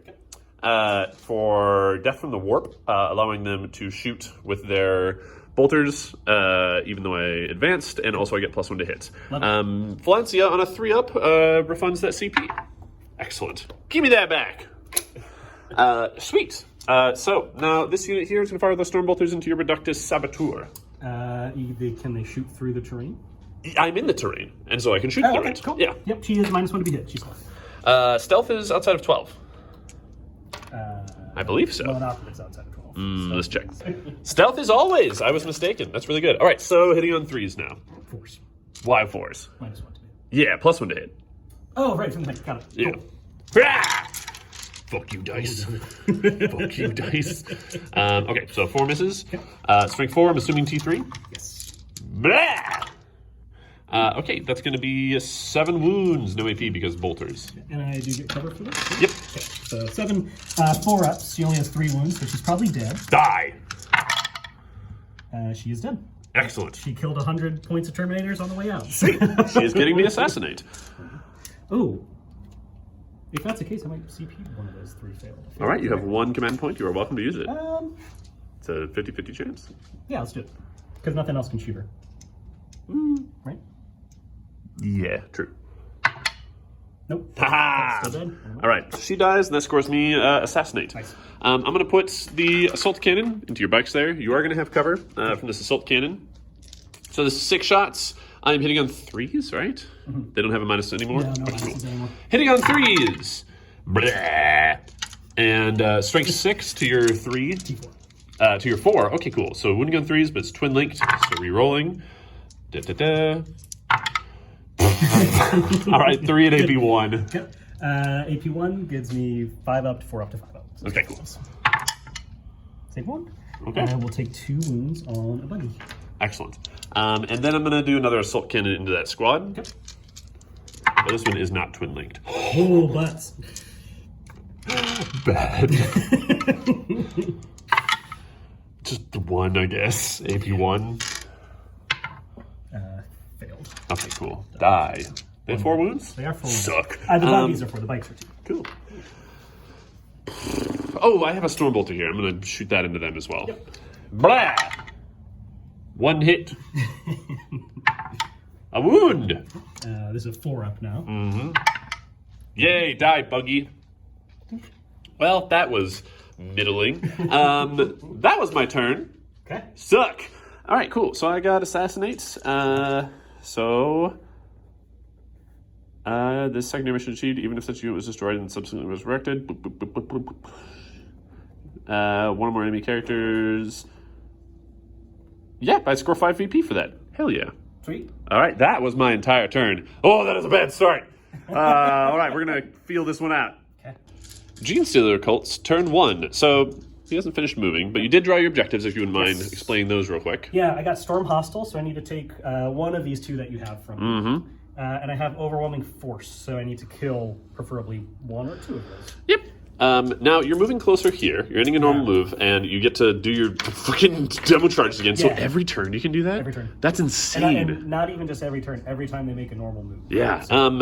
for Death from the Warp, allowing them to shoot with their bolters, even though I advanced, and also I get +1 to hit. Valencia on a 3-up refunds that CP. Excellent. Give me that back. Sweet. So now this unit here is going to fire the storm bolters into your Reductus Saboteur. Can they shoot through the terrain? I'm in the terrain, and so I can shoot through it. Cool. Yeah. Yep, she is -1 to be hit. She's fine. Stealth is outside of 12. I believe so. Well, not it's outside of 12. Let's check. Stealth is always. I was mistaken. That's really good. All right, so hitting on 3s now. Force. Why 4s? -1 to be. Yeah, +1 to hit. Oh, right, from the got it. Yeah. Cool. Ah! Fuck you, dice. Fuck you, dice. Okay, so 4 misses. Strength 4, I'm assuming T3. Yes. Blah! Okay, that's going to be 7 wounds, no AP because bolters. And I do get cover for this? Yep. Okay, so 7, 4-ups. She only has 3 wounds, so she's probably dead. Die. She is dead. Excellent. She killed 100 points of Terminators on the way out. She is getting me assassinate. Ooh. If that's the case, I might CP one of those 3 failed. All right, you have 1 command point. You are welcome to use it. It's a 50-50 chance. Yeah, let's do it. Because nothing else can shoot her. Right? Yeah, true. Nope. Ha Still dead. All right, she dies, and that scores me assassinate. Nice. I'm going to put the assault cannon into your bikes there. You are going to have cover from this assault cannon. So this is 6 shots. I'm hitting on 3s, right? They don't have a minus anymore? No, Okay, minuses anymore. Hitting on 3s. Blah. And strength 6 to your 3. T4. To your 4. Okay, cool. So wounding on 3s, but it's twin linked. So re-rolling. Da-da-da. All right, 3 at AP1. Yep. AP1 gives me 5-up to 4-up to 5-up. So Okay, cool. Save 1. Okay. And I will take 2 wounds on a buggy. Excellent. And then I'm going to do another assault cannon into that squad. Okay. But this one is not twin linked. Oh, butts. Bad. Just the 1, I guess. AP1. Failed. Okay, cool. Die. They have 4 wounds? They are 4 wounds. Suck. The buggies are 4, the bikes are 2. Cool. Oh, I have a storm bolter here. I'm going to shoot that into them as well. Yep. Blah! 1 hit. A wound. This is a 4-up now. Yay, die, buggy. Well, that was middling. That was my turn. Okay. Suck. All right, cool. So I got assassinate. This secondary mission achieved, even if such unit was destroyed and subsequently resurrected. Boop, boop, boop, boop, boop, boop. One or more enemy characters. Yeah, I score 5 VP for that. Hell yeah. Sweet. All right, that was my entire turn. Oh, that is a bad start. All right, we're going to feel this one out. Okay. Genestealer Cults, turn 1. So he hasn't finished moving, but you did draw your objectives, if you wouldn't mind explaining those real quick. Yeah, I got Storm Hostile, so I need to take one of these two that you have from me. And I have Overwhelming Force, so I need to kill preferably one or two of those. Yep. Now, you're moving closer here. You're ending a normal move, and you get to do your fucking demo charges again. So every turn you can do that? Every turn. That's insane. And not even just every turn, every time they make a normal move. Yeah. I'm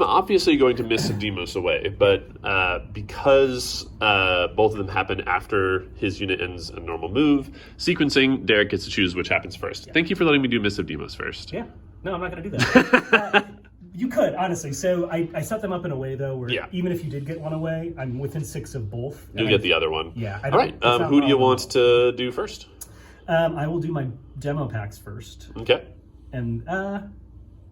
obviously going to miss Demos away, but because both of them happen after his unit ends a normal move, sequencing, Derek gets to choose which happens first. Yeah. Thank you for letting me do Miss of Demos first. Yeah. No, I'm not going to do that. You could, honestly. So I set them up in a way, though, where even if you did get one away, I'm within 6 of both. You'll get the other one. Yeah. All right. Who do you want to do first? I will do my demo packs first. Okay. And,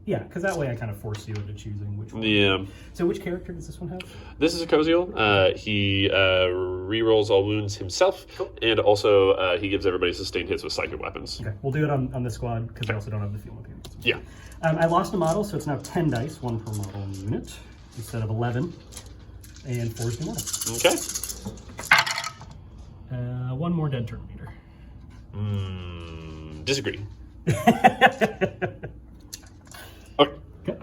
yeah, because that way I kind of force you into choosing which one. Yeah. So which character does this one have? This is a Koziel. He rerolls all wounds himself, and also he gives everybody sustained hits with psychic weapons. Okay, we'll do it on this squad, because I also don't have the field appearance. Yeah. I lost a model, so it's now 10 dice, 1 per model in the unit, instead of 11, and 4 is new model. Okay. One more dead Terminator. Disagree. Okay.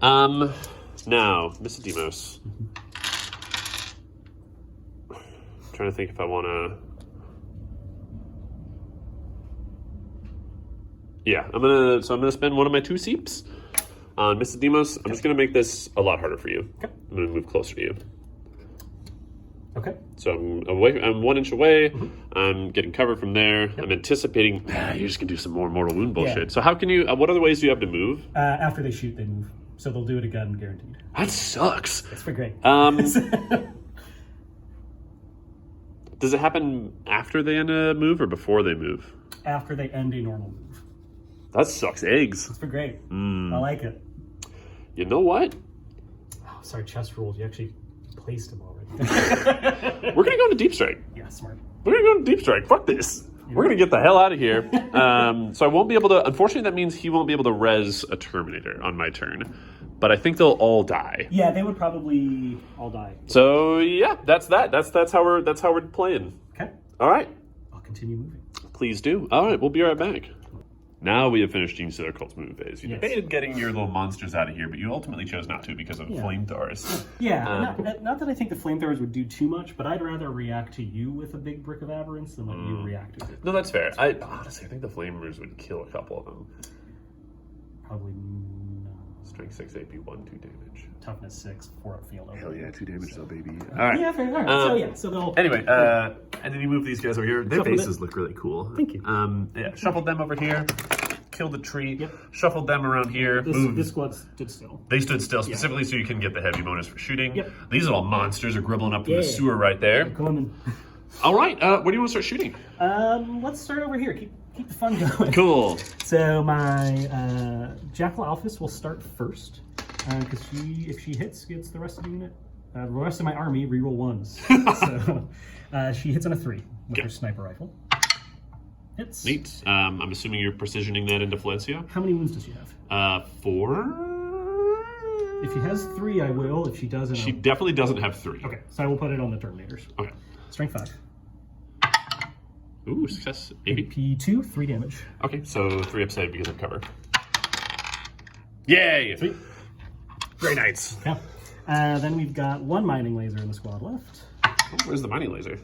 Now, Mr. Demos. Trying to think if I want to. Yeah, I'm gonna spend one of my 2 seeps on Mr. Demos. I'm just gonna make this a lot harder for you. Okay. I'm gonna move closer to you. Okay. So I'm 1 inch away. I'm getting cover from there. Yep. I'm anticipating. You're just gonna do some more mortal wound bullshit. Yeah. So how can you? What other ways do you have to move? After they shoot, they move. So they'll do it again, guaranteed. That sucks. It's pretty great. Does it happen after they end a move or before they move? After they end a normal move. That sucks eggs. It's pretty great. I like it. You know what? Oh, sorry, chest rules. You actually placed them already. We're gonna go to Deep Strike. Yeah, smart. We're gonna go to Deep Strike. Fuck this. We're gonna get the hell out of here. So I won't be able to. Unfortunately, that means he won't be able to res a Terminator on my turn. But I think they'll all die. Yeah, they would probably all die. So yeah, that's that. That's how we're playing. Okay. All right. I'll continue moving. Please do. All right, we'll be right back. Now we have finished Genestealer Cults move phase. You debated getting your little monsters out of here, but you ultimately chose not to because of flamethrowers. Yeah, not that I think the flamethrowers would do too much, but I'd rather react to you with a big brick of aberrance than let you react to it. No, that's fair. I think the flamers would kill a couple of them. Probably no. Strength 6, AP 1, 2 damage. Toughness 6, 4 up field. Hell yeah, 2 damage though, baby. All right. Yeah, fair. All right. So they'll. Anyway, and then you move these guys over here. Their bases look really cool. Thank you. Yeah, shuffled them over here. Killed the tree. Yep. Shuffled them around here. This squad stood still. They stood still specifically so you can get the heavy bonus for shooting. Yep. These little monsters are gribbling up in the sewer right there. Coming. All right. Where do you want to start shooting? Let's start over here. Keep the fun going. Cool. So my Jackal Alphys will start first because if she hits, gets the rest of the unit. The rest of my army reroll 1s. So she hits on a 3 with her sniper rifle. Hits. Neat. I'm assuming you're precisioning that into Valencia. How many wounds does she have? 4. If she has 3, I will. If she doesn't, she definitely doesn't have 3. Okay, so I will put it on the Terminators. Okay. Strength 5. Ooh, success. AP 2, 3 damage. Okay, so 3 upside because of cover. Yay! Sweet. Very nice. Yeah. Then we've got 1 mining laser in the squad left. Oh, where's the mining laser?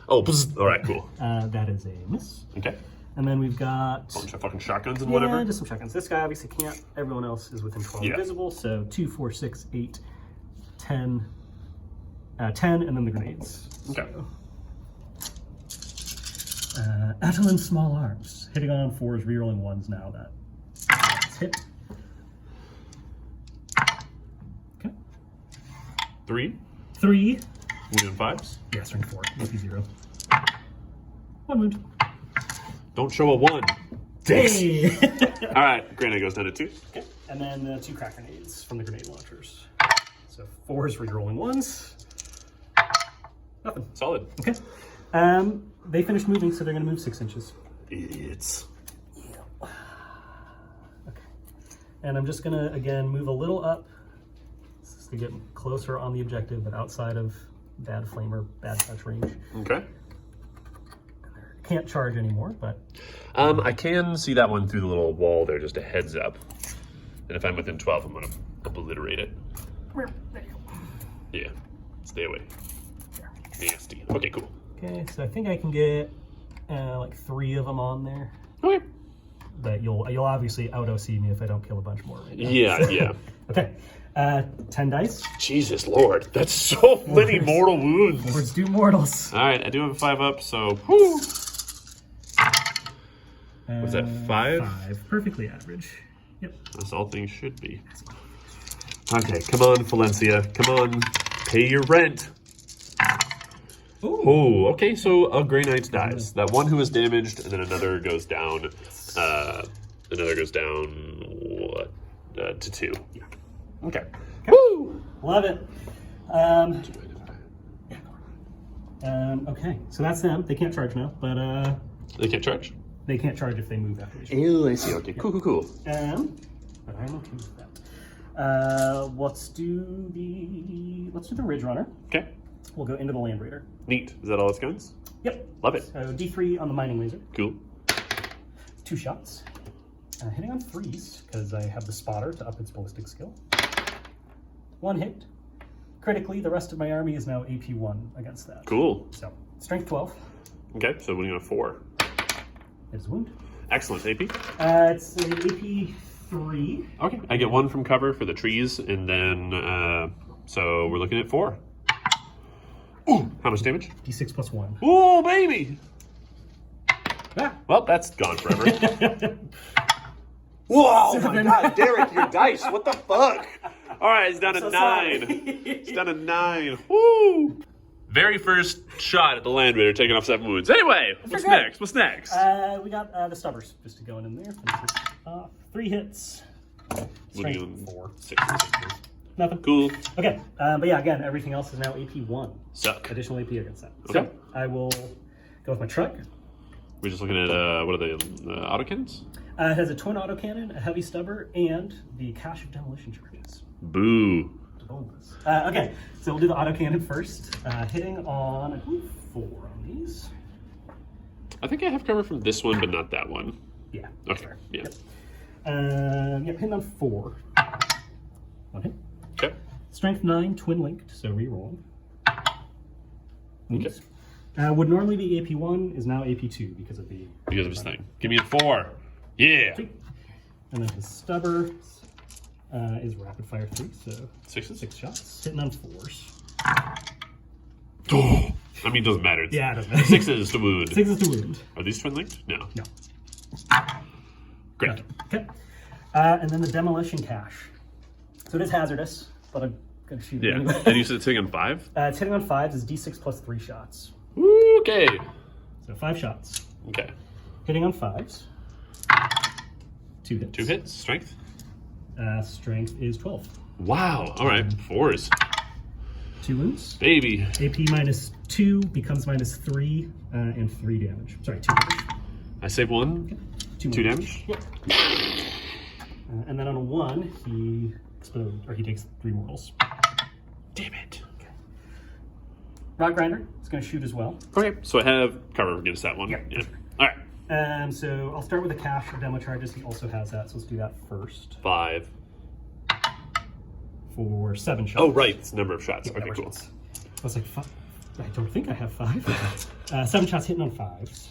Oh, all right, cool. That is a miss. Okay. And then we've got... bunch of fucking shotguns and whatever? Yeah, just some shotguns. This guy obviously can't. Everyone else is within 12 visible. So 2, 4, 6, 8, 10, 10, and then the grenades. Okay. So, Attalin Small Arms. Hitting on 4s, rerolling 1s now. That's hit. Okay. 3. 3. Wound 5s. Yeah, strength 4, AP 0. 1 wound. Don't show a 1. Dicks. Hey! All right, grenade goes down to 2. Okay, and then 2 crack grenades from the grenade launchers. So 4s for your rolling 1s. Nothing. Solid. Okay. They finished moving, so they're going to move 6 inches. Idiots. Okay. And I'm just going to, again, move a little up to get closer on the objective, but outside of bad flame or bad touch range. Okay. Can't charge anymore, but... I can see that one through the little wall there, just a heads up. And if I'm within 12, I'm going to obliterate it. There you go. Yeah. Stay away. Nasty. Okay, cool. Okay, so I think I can get like 3 of them on there. Okay. But you'll obviously out-OC me if I don't kill a bunch more right now. Yeah, yeah. Okay, 10 dice. Jesus Lord, that's so many mortal wounds. Words do mortals. All right, I do have a 5 up, so whoo. Was that 5? 5, perfectly average. Yep. That's all things should be. Okay, come on, Valencia. Come on, pay your rent. Ooh. Oh, okay, so a Grey Knight dies. That one who was damaged, and then another goes down. Another goes down to 2. Yeah. Okay. Woo! Love it. Okay, so that's them. They can't charge now, but They can't charge? they can't charge if they move after they shoot. Ew, I see. Okay, cool, cool, cool. But I'm okay with that. Let's do the Ridge Runner. Okay, We'll go into the Land Raider. neat. Is that all its guns? Yep. Love it. So D3 on the mining laser. Cool. 2 shots. Hitting on 3s because I have the spotter to up its ballistic skill. 1 hit. Critically, the rest of my army is now AP 1 against that. Cool. So strength 12. Okay, so winning on 4. It's a wound. Excellent. AP? It's an AP 3. Okay, I get 1 from cover for the trees, and then, so we're looking at 4. Ooh, how much damage? D6 plus 1. Ooh, baby! Ah. Well, that's gone forever. Whoa, my God, Derek, your dice, what the fuck? All right, it's down to 9. It's down to 9. Woo! Very first shot at the Land Raider, taking off 7 wounds. Anyway, what's next? What's next? We got the Stubbers just to go in there. 3 hits. Strength 4. 6. Nothing. Cool. Okay, but yeah, again, everything else is now AP 1. Suck. Additional AP against that. Okay. So I will go with my truck. We're just looking at, what are they, autocannons? It has a twin autocannon, a heavy stubber, and the cache of demolition charges. Boo. Okay, so we'll do the autocannon first. Hitting on, I believe, 4 on these. I think I have cover from this one, but not that one. Yeah. Okay, yeah. Yep, hitting on 4. 1 hit. Okay. Strength 9, twin linked, so reroll. Okay. Would normally be AP 1, is now AP 2 because of the... Because of his thing. Give me a 4. Yeah. And then his stubber is rapid fire 3, so 6 shots. Hitting on 4s. Oh, I mean, it doesn't matter. Yeah, it doesn't matter. 6 is to wound. 6 is to wound. Are these twin linked? No. No. Great. Okay. And then the demolition cache. So it is hazardous, but I'm going to shoot it Yeah. anyway. And you said it's hitting on 5? It's hitting on 5s is D6 plus 3 shots. Okay. So 5 shots. Okay. Hitting on 5s. 2 hits. 2 hits. Strength? Strength is 12. Wow. All right. 4s. 2 wounds. Baby. AP minus 2 becomes minus 3 and 3 damage. Sorry, 2 damage. I save 1. 2 damage? Yep. And then on a 1, he explodes, or he takes 3 mortals. Damn it. Okay. Rock Grinder is going to shoot as well. Okay. So I have cover against that one. Yeah. All right. So I'll start with the cache of demo charges. He also has that, so let's do that first. 5. For 7 shots. Oh, right. It's the number of shots. Yeah, Okay, cool. shots. I was like, I don't think I have 5. 7 shots hitting on 5s.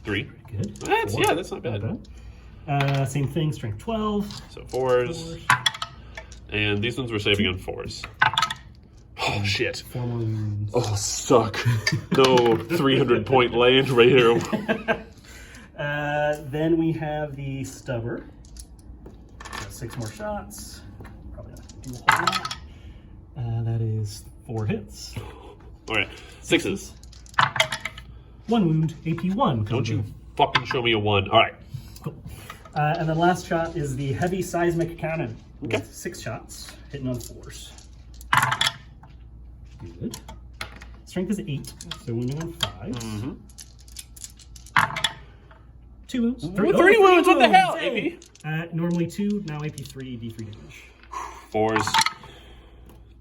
3. Good. That's, 4. yeah, that's not bad. Same thing, strength 12. So 4s. And these ones we're saving on 4s. Oh, shit. 4 more wounds. Oh, suck. No 300-point Land Raider. Then we have the stubber. So 6 more shots. Probably not do a whole lot. That is 4 hits. All right, 6s. 1 wound, AP 1. Don't you fucking show me a 1. All right. Cool. And then last shot is the heavy seismic cannon. Okay. With 6 shots, hitting on 4s. Good. Strength is 8, so wounding on 5s. 2 wounds. 3 wounds, what the hell, Hey. Normally 2, now AP 3, D3 damage. 4s.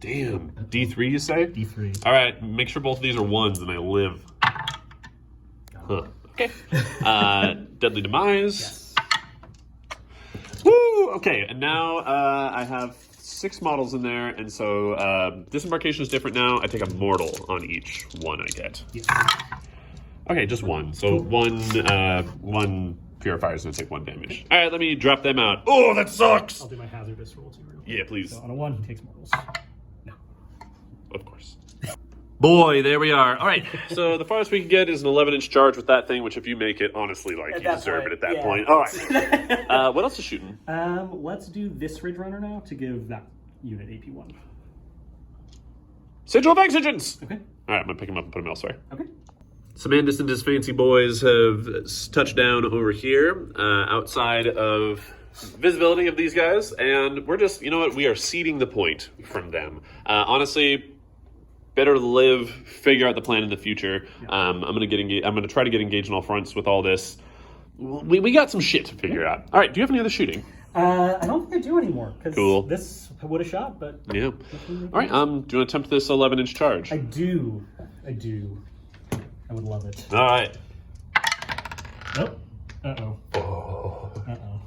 Damn. D3, you say? D3. All right, make sure both of these are 1s and I live. Huh. Okay. Deadly Demise. Yes. Woo! Okay, and now I have 6 models in there, and so Disembarkation is different now. I take a mortal on each one I get. Yes. Okay, just 1. So one Purifier is going to take 1 damage. All right, let me drop them out. Oh, that sucks! I'll do my hazardous roll too. Real quick. Yeah, please. So on a 1, he takes mortals. No. Of course. Boy, there we are. All right, so the farthest we can get is an 11-inch charge with that thing, which if you make it, honestly, like, you deserve it at that point. All right. What else is shooting? Let's do this Ridge Runner now to give that unit AP 1. Sigil of Exigence! Okay. All right, I'm going to pick him up and put him elsewhere. Okay. Samandus and his fancy boys have touched down over here, outside of visibility of these guys, and we're just, you know what, we are ceding the point from them. Honestly, better live, figure out the plan in the future. Yeah. I'm gonna try to get engaged on all fronts with all this. We got some shit to figure out. All right, do you have any other shooting? I don't think I do anymore. Cool. This would have shot, but Yeah. All right. Do you want to attempt this 11-inch charge? I do. I would love it. All right. Nope. Uh-oh. Oh. Uh-oh.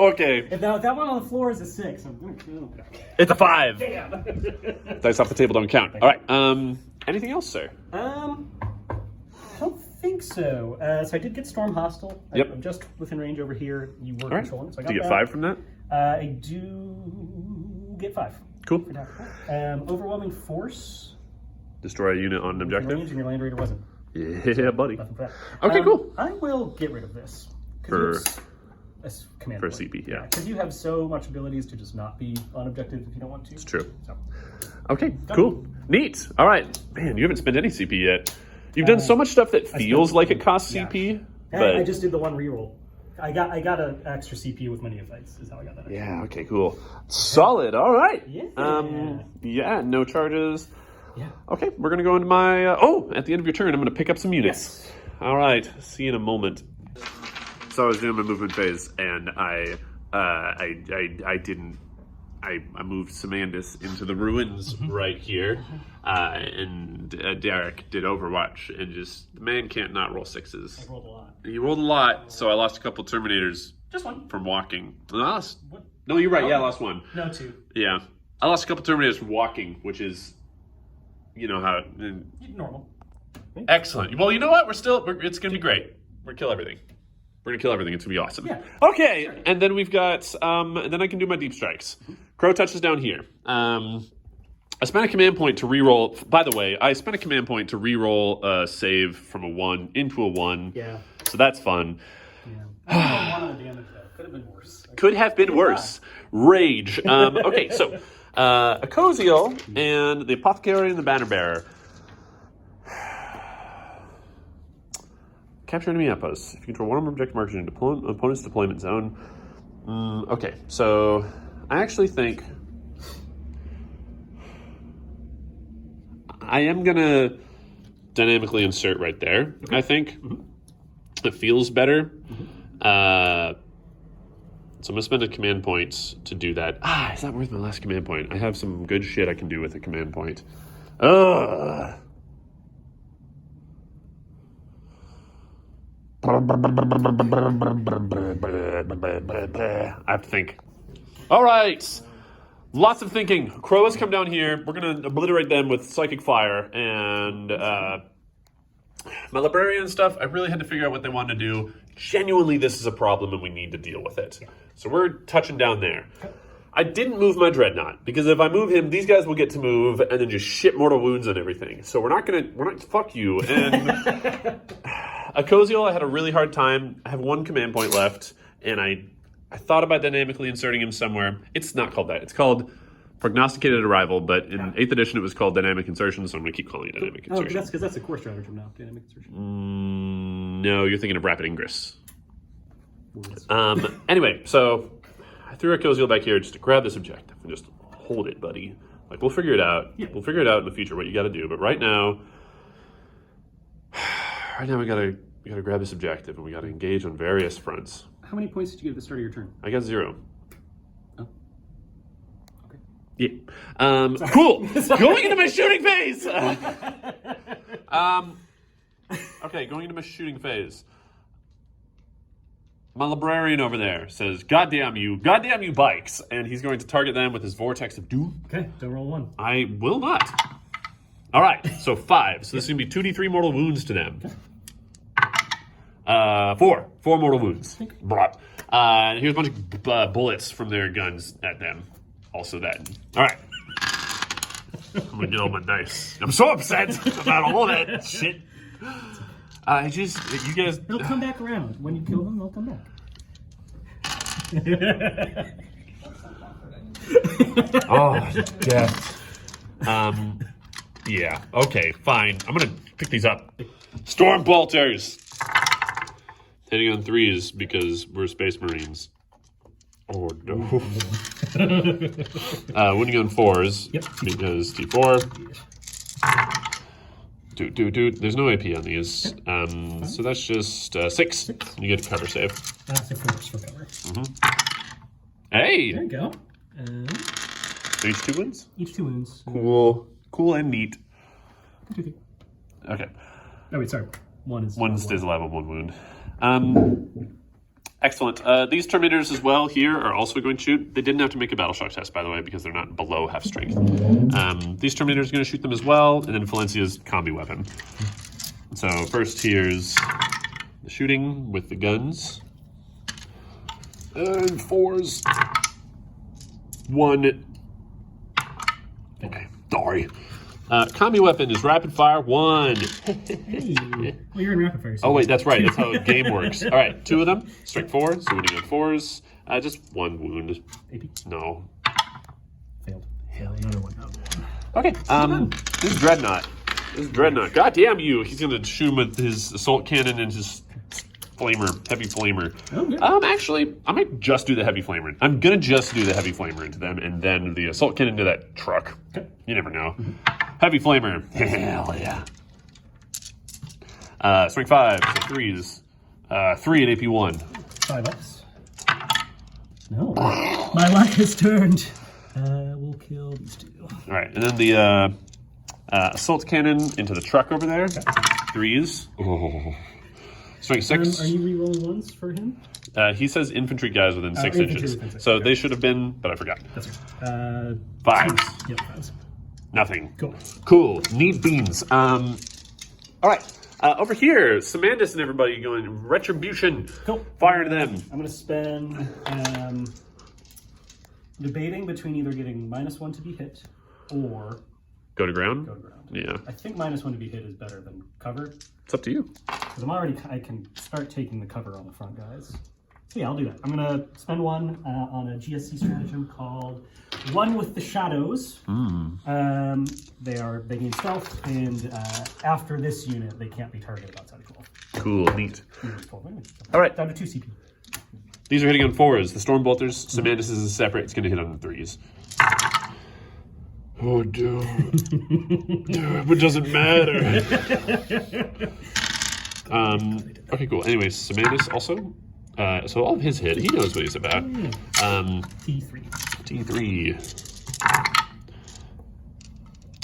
Okay. If that one on the floor is a 6, I'm going to It's a 5. Damn. Dice off the table don't count. All right. Anything else, sir? I don't think so. So I did get Storm Hostile. Yep. I'm just within range over here. You were All right. controlling, so I got Do you get that. 5 from that? I do get 5. Cool. Overwhelming Force. Destroy a unit on an Within range, objective. and your land raider wasn't. Yeah, buddy. Nothing for that. Okay, cool. I will get rid of this. For Command for point. CP, yeah. Because you have so much abilities to just not be on objective if you don't want to. It's true. So, Okay, cool. Neat. All right. Man, you haven't spent any CP yet. You've done so much stuff that feels like it costs yeah. CP, and but I just did the 1 reroll. I got an extra CP with my neophytes, is how I got that. yeah, okay, cool. Solid. All right. Yeah. Yeah, no charges. Yeah. Okay, we're gonna go into my. At the end of your turn, I'm gonna pick up some units. Yes. All right. See you in a moment. So I was doing my movement phase, and I didn't. I moved Samandus into the ruins right here, and Derek did Overwatch, and just the man can't not roll 6s. I rolled a lot. He rolled a lot, so I lost a couple Terminators Just 1. from walking. I lost. What? No, you're right. Yeah, I lost 1. No, 2. Yeah, I lost a couple Terminators from walking, which is, you know how. Normal. Excellent. Well, you know what? It's gonna be great. We're gonna kill everything. We're gonna kill everything. It's gonna be awesome. Yeah. Okay, Sure. and then we've got. And then I can do my deep strikes. Crow touches down here. I spent a command point to reroll. By the way, I spent a command point to reroll a save from a 1 into a 1. Yeah. So that's fun. Yeah. I don't know 1 on the damage though. Could have been worse. Could have been worse. Rage. Okay, so a Coziel and the Apothecary and the Banner Bearer. Capture enemy outposts. If you control one or more objective markers in opponent's deployment zone. Okay, so I actually think I am gonna dynamically insert right there. Okay. I think it feels better. So I'm gonna spend a command point to do that. It's not worth my last command point. I have some good shit I can do with a command point. I have to think. All right. Lots of thinking. Crow has come down here. We're going to obliterate them with Psychic Fire. And my Librarian stuff, I really had to figure out what they wanted to do. Genuinely, this is a problem and we need to deal with it. So we're touching down there. I didn't move my Dreadnought, because if I move him, these guys will get to move and then just shit mortal wounds and everything. So we're not, fuck you. And Acoziel, I had a really hard time. I have 1 command point left, and I I thought about dynamically inserting him somewhere. It's not called that. It's called prognosticated arrival, but in 8th edition it was called dynamic insertion, so I'm going to keep calling it dynamic insertion. Oh, that's a core stratagem now, dynamic insertion. No, you're thinking of rapid ingress. Anyway, so I threw a Koziel back here just to grab this objective and just hold it, buddy. Like, we'll figure it out. Yeah. We'll figure it out in the future what you got to do. But right now we gotta grab this objective and we gotta engage on various fronts. How many points did you get at the start of your turn? I got 0. Oh. Okay. Yeah. Cool. Going into my shooting phase. Okay, going into my shooting phase. My librarian over there says, goddamn you bikes, and he's going to target them with his Vortex of Doom. Okay, don't roll 1. I will not. All right, so 5. So this is going to be 2d3 mortal wounds to them. 4 mortal wounds. Here's a bunch of bullets from their guns at them. Also that. All right. I'm going to get all my dice. I'm so upset about all that shit. You guys... They'll come back around. When you kill them, they'll come back. Oh, death. Yeah, okay, fine. I'm going to pick these up. Storm bolters! Hitting on 3s because we're Space Marines. Oh, no. Winning on 4s. Yep. Because T4. Dude. There's no AP on these. So that's just 6. You get a cover save. That's a force for cover. Hey! There you go. Each 2 wounds? Each 2 wounds. Cool and neat. Okay. Oh, wait, sorry. One stays alive on 1 wound. Excellent. These Terminators as well here are also going to shoot. They didn't have to make a battle shock test, by the way, because they're not below half strength. These Terminators are going to shoot them as well, and then Valencia's combi weapon. So first here's the shooting with the guns. And 4s. 1. Okay, sorry. Combi weapon is rapid fire 1. Hey. Well, you're in rapid fire. Oh, wait, that's right. That's how the game works. All right, 2 of them. Strike 4, so winning on 4s. Just 1 wound. AP? No. Failed. Hell yeah. Another one. Okay, this is Dreadnought. God damn you. He's going to shoot him with his assault cannon and his heavy flamer. Oh, yeah. Actually, I might just do the heavy flamer. I'm going to just do the heavy flamer into them and then the assault cannon into that truck. Okay. You never know. Heavy flamer. Hell yeah. Strength 5, so 3s. 3 at AP 1. 5 ups. No. My luck has turned. We'll kill these 2. All right, and then the assault cannon into the truck over there. Okay. 3s. Oh. Strength 6. Are you re-rolling 1s for him? He says infantry guys within 6 inches. So okay. They should have been, but I forgot. That's right. 5s. Yep, 5s. Nothing. Cool. Neat beans. All right. Over here, Samandus and everybody going retribution. Cool. Fire to them. I'm going to spend debating between either getting -1 to be hit or Go to ground? go to ground. Yeah. I think -1 to be hit is better than cover. It's up to you. Because I can start taking the cover on the front guys. So yeah, I'll do that. I'm going to spend 1 on a GSC stratagem called One with the Shadows. They gain stealth, and after this unit, they can't be targeted outside of 12. Cool, neat. 12 All right. Down to 2 CP. These are hitting on 4s. The Storm Bolters, Samandus is separate. It's going to hit on the 3s. Oh, dude. It doesn't matter. Okay, cool. Anyways, Samandus also. So all of his hit, he knows what he's about. T3.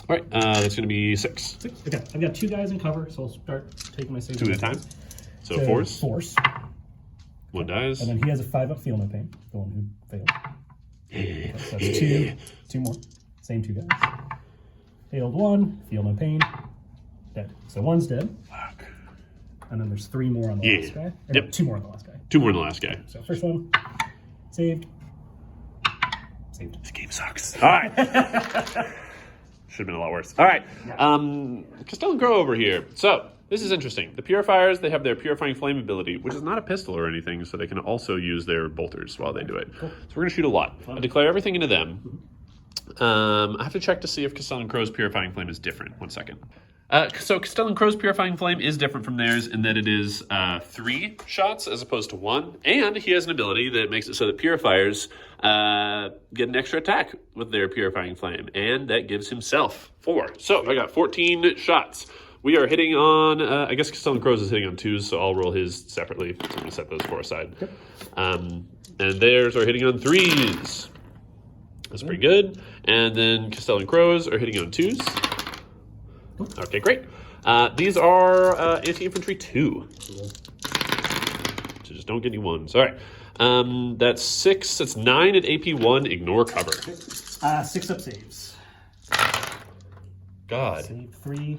All right, that's going to be 6. Okay, I've got 2 guys in cover, so I'll start taking my saves. 2 at a time. So 4s. Force. 1 dies. And then he has a 5-up feel no pain, the one who failed. Okay, so that's 2 more. Same 2 guys. Failed 1, feel no pain, dead. So 1's dead. Fuck. And then there's 3 more on the last guy. Or Yep. No, 2 more on the last guy. 2 more than the last guy. So first one, saved. Saved. This game sucks. All right. Should have been a lot worse. All right. Castellan Grow over here. So, This is interesting. The Purifiers, they have their Purifying Flame ability, which is not a pistol or anything, so they can also use their bolters while they do it. Cool. So we're going to shoot a lot. I declare everything into them. I have to check to see if Castellan Crow's Purifying Flame is different. 1 second. So Castellan Crow's Purifying Flame is different from theirs in that it is 3 shots as opposed to 1. And he has an ability that makes it so that Purifiers get an extra attack with their Purifying Flame. And that gives himself 4. So I got 14 shots. We are hitting on, I guess Castellan Crow's is hitting on 2s, so I'll roll his separately. So I'm going to set those 4 aside. Okay. And theirs are hitting on 3s. That's pretty good. And then Castellan Crow's are hitting on 2s. Okay, great. These are anti-infantry 2. Cool. So just don't get any 1s. All right. That's 6. That's 9 at AP 1. Ignore cover. 6 up saves. God. Save 3.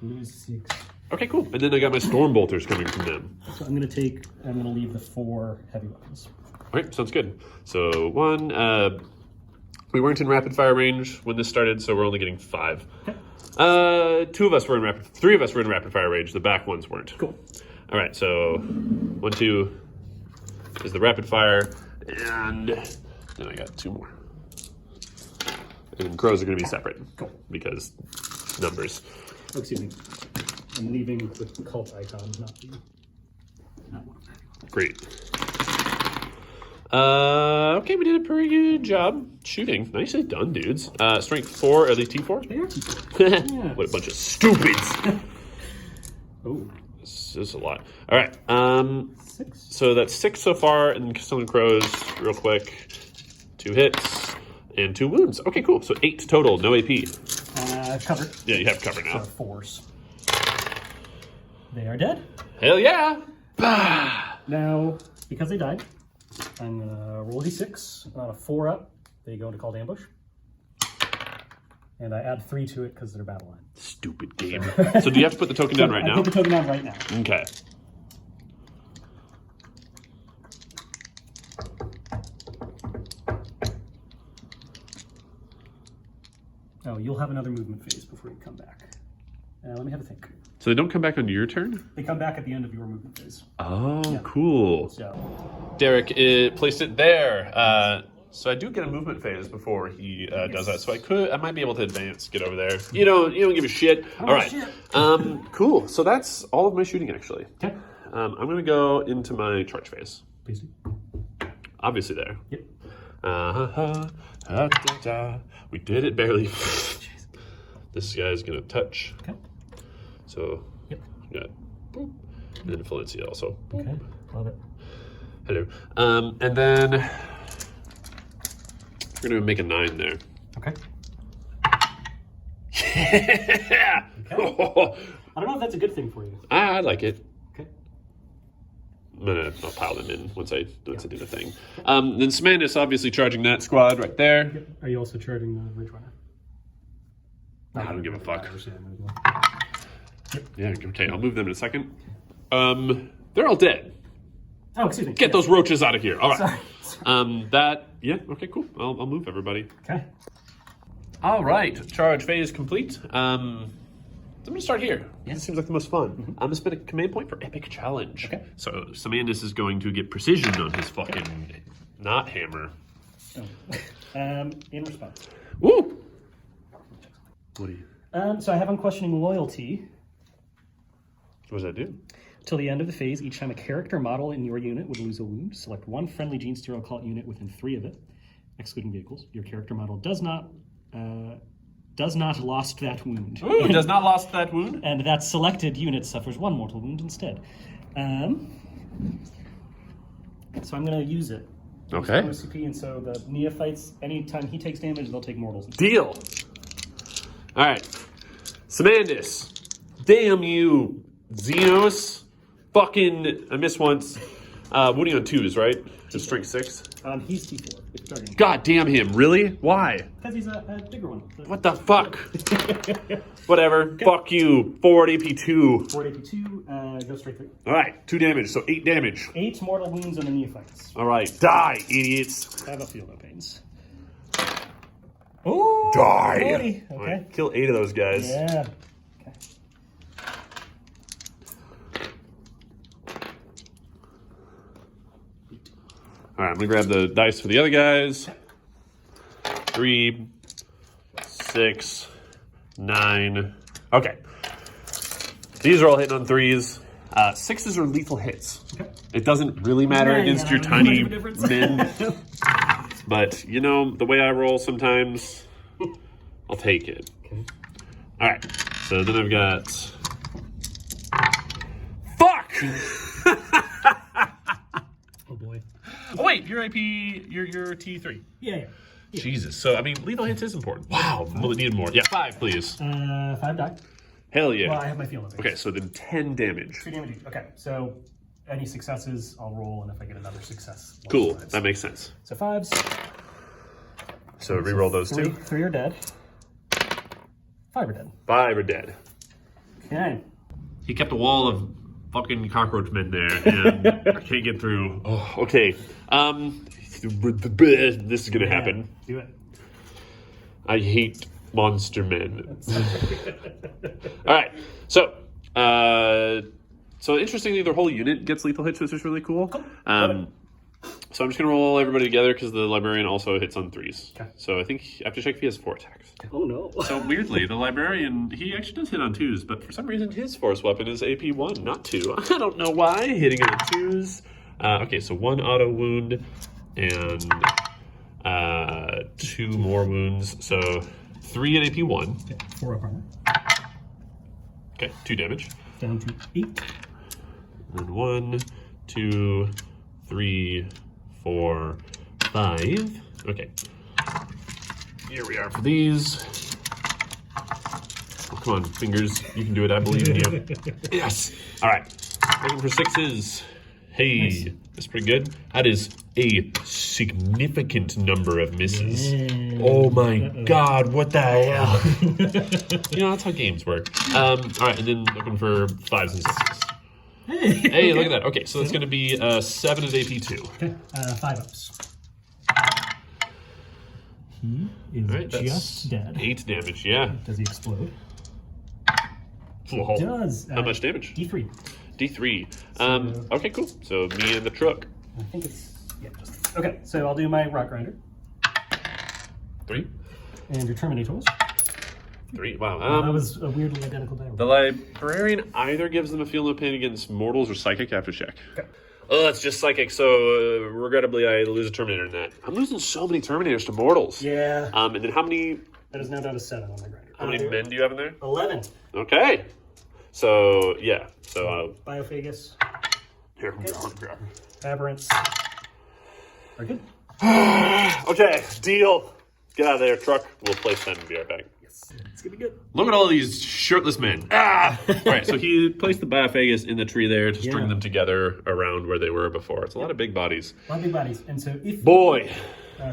Lose 6. Okay, cool. And then I got my storm bolters coming from them. So I'm going to leave the 4 heavy weapons. All right, sounds good. So 1, we weren't in rapid fire range when this started, so we're only getting 5. Okay. 3 of us were in rapid fire range. The back ones weren't. Cool. All right, so 1, 2 is the rapid fire, and then I got 2 more. And crows are going to be separate. Cool. Because numbers. Oh, excuse me. I'm leaving the cult icon, not one. Great. Okay, we did a pretty good job shooting. Nicely done, dudes. Strength 4, are they T4? They are T4. Yeah. What a bunch of stupids. Oh. This is a lot. All right. 6. So that's 6 so far, and Castellan Crows, real quick. 2 hits and 2 wounds. Okay, cool. So 8 total, no AP. Covered. Yeah, you have cover now. So 4s. They are dead. Hell yeah. Now, because they died, I'm going to roll d6. On a 4 up, they go into called ambush. And I add 3 to it because they're battle line. Stupid game. So do you have to put the token down right now? I put the token down right now. Okay. Oh, you'll have another movement phase before you come back. Let me have a think. So they don't come back on your turn? They come back at the end of your movement phase. Oh, yeah. Cool. So. Derek placed it there. So I do get a movement phase before he does that. So I might be able to advance, get over there. You don't give a shit. All right. Cool. So that's all of my shooting, actually. Okay. I'm going to go into my charge phase. Please do. Obviously there. Yep. We did it barely. This guy's going to touch. Okay. So, yep. Yeah. Boop. And then Valencia also. Boop. Okay. Love it. Hello. And then we're going to make a 9 there. Okay. Yeah. Okay. I don't know if that's a good thing for you. I like it. Okay. I'll pile them in once I do the thing. Then Samandis obviously charging that squad right there. Yep. Are you also charging the Ridge Runner? I don't give a fuck. Yep. Yeah, okay, I'll move them in a second. They're all dead. Oh, excuse me. Get those roaches out of here. All right. Sorry. Okay, cool. I'll move everybody. Okay. All right, charge phase complete. I'm gonna start here. Yeah. This seems like the most fun. Mm-hmm. I'm gonna spend a command point for epic challenge. Okay. So Samandis is going to get precision on his fucking not hammer. Oh. In response. Woo! What do you? So I have Unquestioning Loyalty. What does that do? Till the end of the phase, each time a character model in your unit would lose a wound, select one friendly Genestealer Cult unit within 3 of it, excluding vehicles. Your character model does not lost that wound. Ooh, does not lost that wound. And that selected unit suffers 1 mortal wound instead. So I'm going to use it. Okay. OCP, and so the neophytes, anytime he takes damage, they'll take mortals. Deal. All right. Samandis. Damn you, Xenos. Fucking, I missed once. Wounding on 2s, right? Just strength 6. He's T4. If you're targeting. God damn him, really? Why? Because he's a bigger one. What the fuck? Whatever. Okay. Fuck you. Forward AP2. Forward AP2, go straight through. All right, 2 damage, so 8 damage. 8 mortal wounds on the neophytes. All right, die, idiots. I have a field of pains. Oh, die. 40. Okay. Right, kill 8 of those guys. Yeah. Okay. All right, I'm gonna grab the dice for the other guys. 3, 6, 9. Okay. These are all hitting on 3s. 6s are lethal hits. Okay. It doesn't really matter against your tiny men. But, you know, the way I roll sometimes, I'll take it. Okay. All right. So then I've got... Fuck! Oh, boy. Oh, wait. Your AP... You're T3. Yeah. Jesus. So, I mean, lethal hits is important. Wow. We'll need more. Yeah, 5, please. 5 die. Hell yeah. Well, I have my field. Okay, so then 10 damage. 2 damage each. Okay, so any successes, I'll roll, and if I get another success... Cool. That makes sense. So 5s. So reroll those 2. 3 are dead. 5 are dead. 5 are dead. Okay. He kept a wall of fucking cockroach men there, and I can't get through. Oh, okay. This is gonna happen. Do it. I hate monster men. All right. So interestingly, their whole unit gets lethal hits, which is really cool. So I'm just gonna roll everybody together because the librarian also hits on 3s. Okay. So I think I have to check if he has 4 attacks. Oh no. So weirdly, the librarian, he actually does hit on 2s, but for some reason his force weapon is AP 1, not 2. I don't know why. Hitting on 2s. Okay, so 1 auto wound and 2 more wounds. So 3 in AP 1. Okay, 4 up armor. Okay, 2 damage. Down to 8. And 1, 2, 3, 4, 5. Okay. Here we are for these. Oh, come on, fingers. You can do it. I believe in you. Yes. All right. Looking for 6s. Hey, nice. That's pretty good. That is a significant number of misses. Oh my God, what the hell? You know, that's how games work. All right, and then looking for 5s and 6s. Hey, look at that. Okay, so that's going to be 7 is AP2. Okay, 5 ups. He is just dead. 8 damage, yeah. Does he explode? Whoa. He does. How much damage? D3. D3. Okay, cool. So me and the truck. I think it's, yeah, just, okay, so I'll do my rock grinder. 3. And your terminators. 3. Wow. That was a weirdly identical die roll. The librarian either gives them a feel no pain against mortals or psychic. I have to check. Okay. Oh, that's just psychic. So regrettably, I lose a Terminator in that. I'm losing so many Terminators to mortals. Yeah. And then how many? That is now down to 7 on my grinder. How many men do you have in there? 11. Okay. So yeah. So Biophagus. Here we go. Aberrants. Are good. Okay. Deal. Get out of there, truck. We'll place them and be right back. Yes. It's gonna be good. Look at all these shirtless men. Ah! All right, so he placed the Biophagus in the tree there to string them together around where they were before. It's a lot of big bodies. A lot of big bodies. And so if Boy!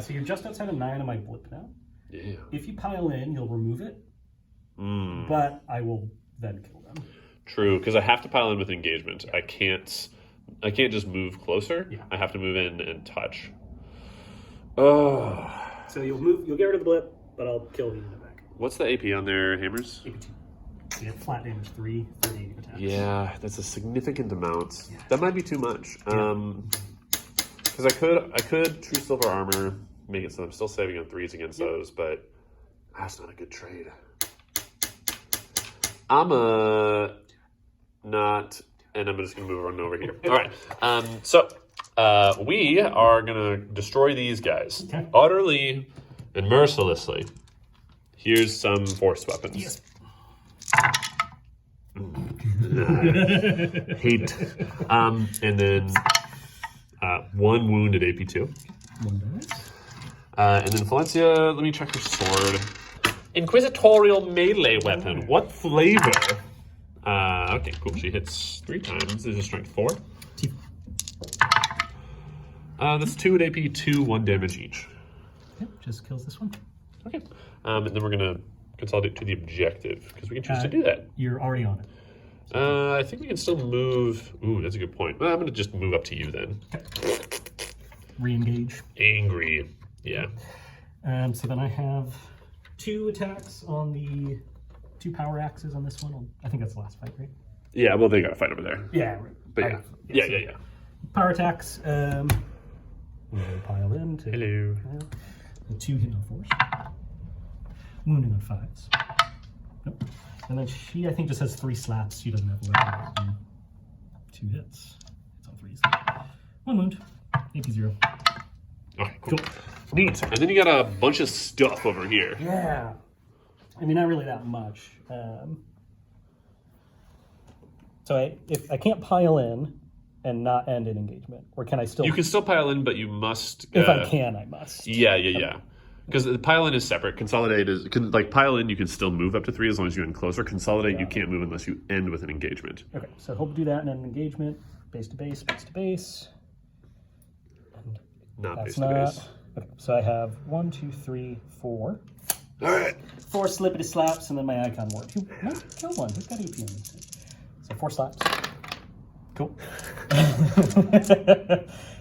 So you're just outside of 9 on my blip now. Yeah. If you pile in, you'll remove it. But I will then kill them. True, because I have to pile in with engagement. Yeah. I can't just move closer. Yeah. I have to move in and touch. Oh. So you'll get rid of the blip, but I'll kill the unit back. What's the AP on their hammers? AP 2. You have flat damage 3, 30 attacks. Yeah, that's a significant amount. Yeah. That might be too much. Because I could true silver armor, make it so I'm still saving on 3s against those, but that's not a good trade. I'm not, and I'm just gonna move on over here. All right. So we are gonna destroy these guys utterly and mercilessly. Here's some force weapons. Yes. Hate. And then 1 wound at AP2. 1 dice. And then Valencia, let me check her sword. Inquisitorial melee weapon. What flavor? Okay, cool. She hits 3 times. There's a strength 4. That's 2 at AP, 2, 1 damage each. Yep, just kills this one. Okay. And then we're gonna consolidate to the objective because we can choose to do that. You're already on it. I think we can still move. Ooh, that's a good point. Well, I'm gonna just move up to you then. Okay. Re-engage. Angry. Yeah. So then I have 2 attacks on the 2 power axes on this one. I think that's the last fight, right? Yeah, well, they got to fight over there. Yeah. But yeah. Yeah. Power attacks. We'll pile in. Hello. The 2 hit on 4s. Wounding on 5s. Nope. And then she, I think, just has 3 slaps. She doesn't have a weapon. 2 hits. It's on 3s. 1 wound. AP 0. Okay, cool. Neat. And then you got a bunch of stuff over here. Yeah. I mean, not really that much. So if I can't pile in and not end an engagement, or can I still? You can still pile in, but you must. If I can, I must. Yeah. Because the pile in is separate. Consolidate is like pile in. You can still move up to 3 as long as you're in closer. Consolidate, you can't move unless you end with an engagement. Okay, so hope to do that in an engagement, base to base, base to base. And Not that's base to base. Okay, so I have 1, 2, 3, 4. All right. 4 slippity slaps, and then my icon ward. Who might kill one? Who's got AP on this thing? So 4 slaps. Cool.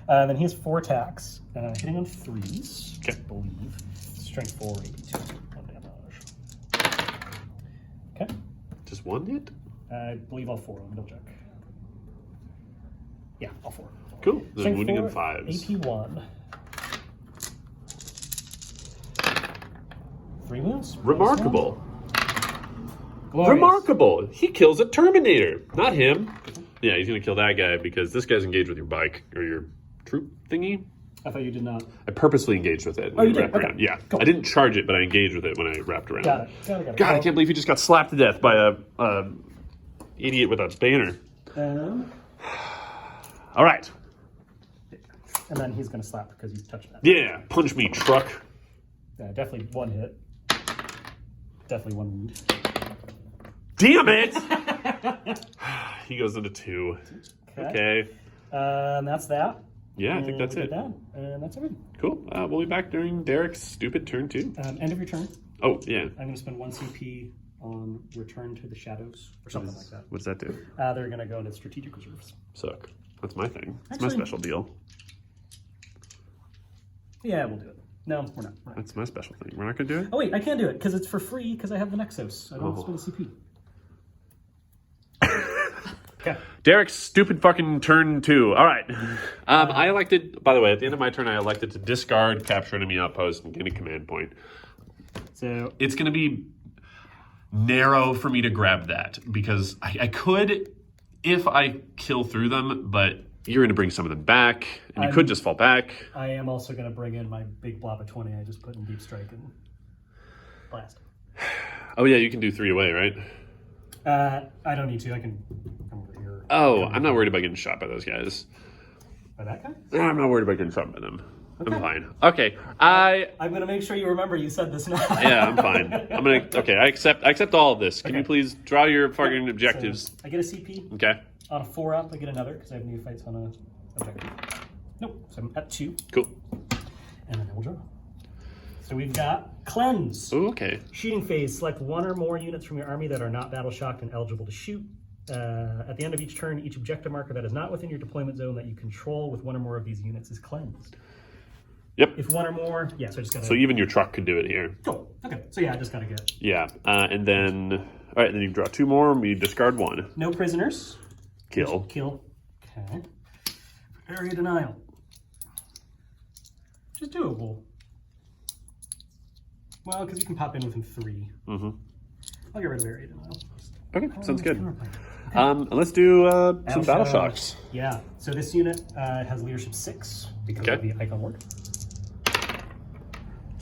Then he has 4 attacks, hitting on 3s. Okay. I believe. Strength 4, AP 2, 1 damage. Okay. Just 1 hit? I believe all 4. Let me double check. Yeah, all 4. Cool. Then Strength wounding 4, in 5s. AP 1. 3 wounds. Remarkable. Glorious. Remarkable. He kills a Terminator. Not him. Yeah, he's going to kill that guy because this guy's engaged with your bike or your troop thingy. I thought you did not. I purposely engaged with it. Oh, you did? Wrapped Okay. around. Yeah. Cool. I didn't charge it, but I engaged with it when I wrapped around. Got it. God, I can't believe he just got slapped to death by a idiot with a banner. All right. And then he's going to slap because you touched that. Yeah, punch me, truck. Definitely 1 hit. Definitely 1 wound. Damn it! He goes into 2. Okay. And that's that. Yeah, I think that's We did it. that, and that's everything. Cool. We'll be back during Derek's stupid turn 2. End of your turn. Oh, yeah. I'm going to spend 1 CP on Return to the Shadows or something like that. What does that do? They're going to go into strategic reserves. Suck. That's my thing. That's my Actually- special deal. Yeah, we'll do it. No, we're not. That's my special thing. We're not going to do it? Oh wait, I can do it because it's for free because I have the Nexus. I don't have to spend a CP. Okay. Derek's stupid fucking turn 2. All right. I elected, by the way, at the end of my turn, I elected to discard capture enemy outpost and gain a command point. So It's going to be narrow for me to grab that because I could if I kill through them, but you're going to bring some of them back and you could just fall back. I am also going to bring in my big blob of 20 I just put in deep strike and blast. Oh, yeah, you can do 3 away, right? I don't need to. I can come over here. Oh, I'm not worried about getting shot by those guys. By that guy? I'm not worried about getting shot by them. Okay. I'm fine. Okay, I'm going to make sure you remember you said this now. yeah, I'm fine. Okay, I accept all of this. Can you please draw your fucking objectives? So I get a CP. Okay, On a 4-up, I get another because I have neophytes on a objective. Nope. So I'm at 2. cool. And then I will draw. So we've got Cleanse. Oh, okay. Shooting phase. Select 1 or more units from your army that are not battle shocked and eligible to shoot. At the end of each turn, each objective marker that is not within your deployment zone that you control with 1 or more of these units is cleansed. Yep. If 1 or more, yeah, so I just gotta... So even your truck could do it here. Cool. Okay. So yeah, I just gotta get... Yeah, and then... All right, then you draw 2 more, we discard 1. No prisoners. Kill. Kill. Okay. Area denial. Which is doable. Well, because you can pop in within 3. Mm-hmm. I'll get rid of area denial. Okay, sounds good. Okay. Let's do some battle shocks. Yeah. So this unit has leadership 6 because of the icon ward.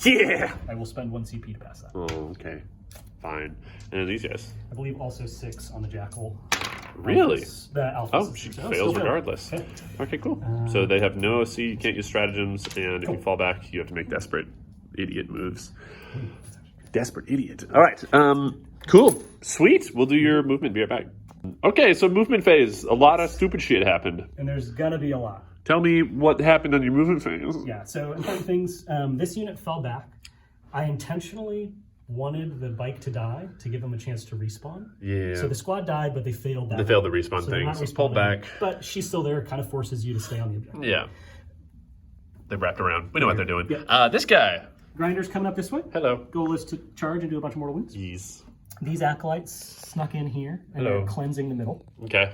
Yeah! I will spend 1 CP to pass that. Oh, okay. Fine. And then these guys. I believe also 6 on the jackal. Really? The alpha. Oh, she fails regardless. Okay. Okay, cool. So they have no OC, you can't use stratagems, and if you fall back, you have to make desperate idiot moves. Desperate idiot. All right. Cool. Sweet. We'll do your movement. Be right back. Okay, so movement phase. A lot of stupid shit happened. And there's gonna be a lot. Tell me what happened on your movement phase. Yeah, so important things. This unit fell back. I intentionally wanted the bike to die to give them a chance to respawn. Yeah. So the squad died, but they failed that. They failed the respawn so they're thing, not so pull respawning. back. But she's still there, kind of forces you to stay on the objective. Yeah. They wrapped around. We know what they're doing. Yeah. This guy. Grinder's coming up this way. Hello. Goal is to charge and do a bunch of mortal wounds. Jeez. These acolytes snuck in here and Hello. are cleansing the middle. Okay.